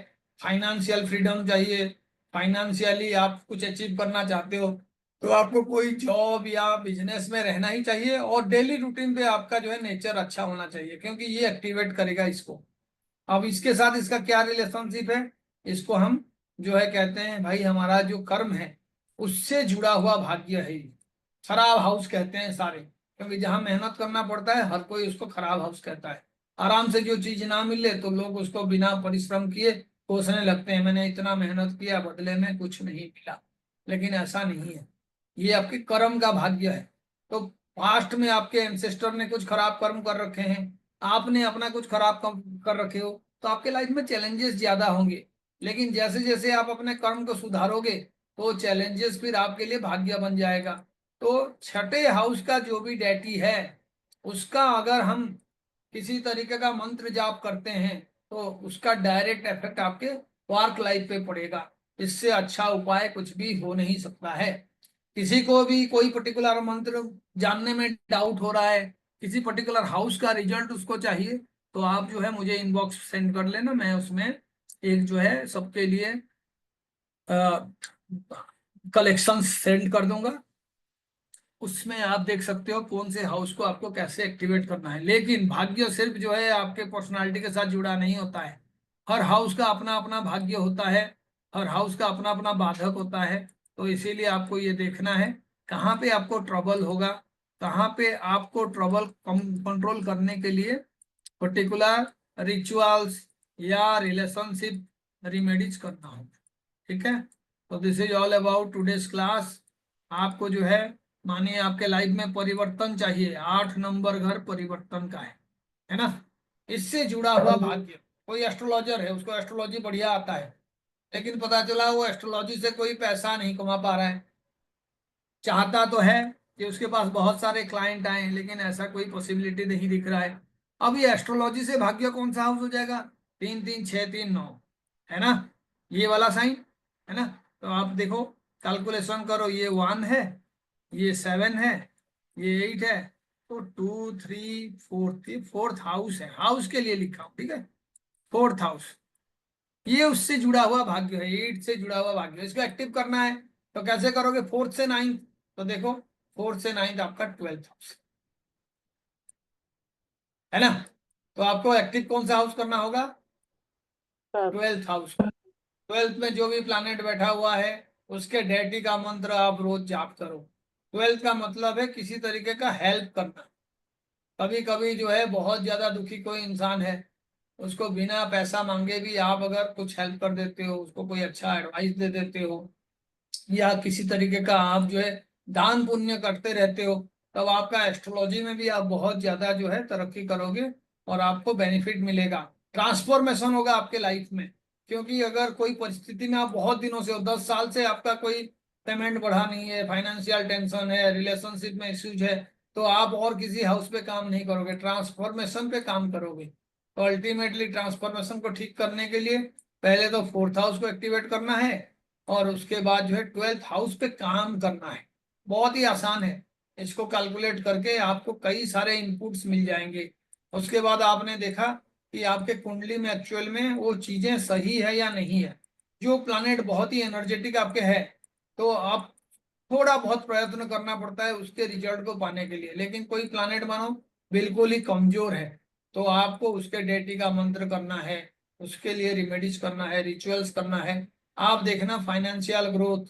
फाइनेंशियल फ्रीडम चाहिए, फाइनेंशियली आप कुछ अचीव करना चाहते हो तो आपको कोई जॉब या बिजनेस में रहना ही चाहिए, और डेली रूटीन पे आपका जो है नेचर अच्छा होना चाहिए, क्योंकि ये एक्टिवेट करेगा इसको। अब इसके साथ इसका क्या रिलेशनशिप है, इसको हम जो है कहते हैं भाई हमारा जो कर्म है उससे जुड़ा हुआ भाग्य है ये। खराब हाउस कहते हैं सारे, क्योंकि जहां मेहनत करना पड़ता है हर कोई उसको खराब हाउस कहता है। आराम से जो चीज ना मिले तो लोग उसको बिना परिश्रम किए कोसने लगते हैं, मैंने इतना मेहनत किया बदले में कुछ नहीं मिला। लेकिन ऐसा नहीं है, ये आपके कर्म का भाग्य है। तो पास्ट में आपके एंसेस्टर ने कुछ खराब कर्म कर रखे हैं, आपने अपना कुछ खराब कर्म कर रखे हो, तो आपके लाइफ में चैलेंजेस ज्यादा होंगे। लेकिन जैसे जैसे आप अपने कर्म को सुधारोगे तो चैलेंजेस फिर आपके लिए भाग्य बन जाएगा। तो छठे हाउस का जो भी डेटी है उसका अगर हम किसी तरीके का मंत्र जाप करते हैं तो उसका डायरेक्ट इफेक्ट आपके वर्क लाइफ पे पड़ेगा। इससे अच्छा उपाय कुछ भी हो नहीं सकता है। किसी को भी कोई पर्टिकुलर मंत्र जानने में डाउट हो रहा है, किसी पर्टिकुलर हाउस का रिजल्ट उसको चाहिए, तो आप जो है मुझे इनबॉक्स सेंड कर लेना, मैं उसमें एक जो है सबके लिए कलेक्शन सेंड कर दूंगा। उसमें आप देख सकते हो कौन से हाउस को आपको कैसे एक्टिवेट करना है। लेकिन भाग्य सिर्फ जो है आपके पर्सनालिटी के साथ जुड़ा नहीं होता है, हर हाउस का अपना अपना भाग्य होता है, हर हाउस का अपना अपना बाधक होता है। तो इसीलिए आपको ये देखना है कहाँ पे आपको ट्रबल होगा, कहाँ पे आपको ट्रबल कंट्रोल करने के लिए पर्टिकुलर रिचुअल्स या रिलेशनशिप रिमेडीज करना होगा। ठीक है, तो this is all about today's class. आपको जो है मानिए आपके लाइफ में परिवर्तन चाहिए, 8 नंबर घर परिवर्तन का है ना, इससे जुड़ा हुआ भाग्य। कोई एस्ट्रोलॉजर है, उसको एस्ट्रोलॉजी बढ़िया आता है, लेकिन पता चला वो एस्ट्रोलॉजी से कोई पैसा नहीं कमा पा रहा है। चाहता तो है कि उसके पास बहुत सारे क्लाइंट आए, लेकिन ऐसा कोई पॉसिबिलिटी नहीं दिख रहा है। अब ये एस्ट्रोलॉजी से भाग्य कौन सा हाउस हो जाएगा, 3 3 6 3 9, है ना, ये वाला साइन है ना। तो आप देखो, कैलकुलेशन करो, ये 1 है, ये 7 है, ये 8 है, तो 2 3 4, 4th हाउस है, हाउस के लिए लिखा हूं, ठीक है, 4th हाउस, ये उससे जुड़ा हुआ भाग्य है, 8 से जुड़ा हुआ भाग्य है। इसको एक्टिव करना है तो कैसे करोगे, 4th से 9th, तो देखो 4th से 9th आपका 12th हाउस है ना। तो आपको एक्टिव कौन सा हाउस करना होगा, 12th हाउस। 12th में जो भी प्लैनेट बैठा हुआ है उसके डेटी का मंत्र आप रोज जाप करो। 12th का मतलब है किसी तरीके का हेल्प करना। कभी कभी जो है बहुत ज्यादा दुखी कोई इंसान है, उसको बिना पैसा मांगे भी आप अगर कुछ हेल्प कर देते हो, उसको कोई अच्छा एडवाइस दे देते हो, या किसी तरीके का आप जो है दान पुण्य करते रहते हो, तब आपका एस्ट्रोलॉजी में भी आप बहुत ज्यादा जो है तरक्की करोगे और आपको बेनिफिट मिलेगा, ट्रांसफॉर्मेशन होगा आपके लाइफ में। क्योंकि अगर कोई परिस्थिति में आप बहुत दिनों से हो, 10 साल से आपका कोई पेमेंट बढ़ा नहीं है, फाइनेंशियल टेंशन है, रिलेशनशिप में इश्यूज है, तो आप और किसी हाउस पे काम नहीं करोगे, ट्रांसफॉर्मेशन पे काम करोगे। तो अल्टीमेटली ट्रांसफॉर्मेशन को ठीक करने के लिए पहले तो 4th हाउस को एक्टिवेट करना है और उसके बाद जो है 12th हाउस पे काम करना है। बहुत ही आसान है, इसको कैलकुलेट करके आपको कई सारे इनपुट्स मिल जाएंगे। उसके बाद आपने देखा कि आपके कुंडली में एक्चुअल में वो चीजें सही है या नहीं है। जो प्लैनेट बहुत ही एनर्जेटिक आपके है तो आप थोड़ा बहुत प्रयत्न करना पड़ता है उसके रिजल्ट को पाने के लिए, लेकिन कोई प्लैनेट मानो बिल्कुल ही कमजोर है तो आपको उसके डेटी का मंत्र करना है, उसके लिए रिमेडीज करना है, रिचुअल्स करना है। आप देखना फाइनेंशियल ग्रोथ,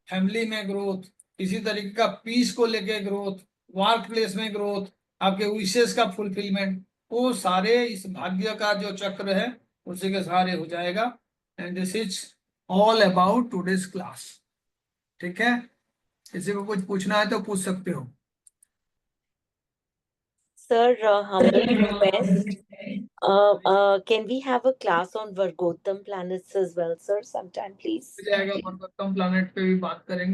फैमिली में ग्रोथ, किसी तरीके का पीस को लेके ग्रोथ, वर्क प्लेस में ग्रोथ, आपके विशेष का फुलफिलमेंट, वो सारे इस भाग्य का जो चक्र है उसी के सहारे हो जाएगा। And this is all about today's class. ठीक है, किसी को कुछ पूछना है तो पूछ सकते हो। Sir, humble request. Can we have a class on Vargotham planets as well, sir, sometime, please? जाएगा, प्लानेट पे भी बात करेंगे।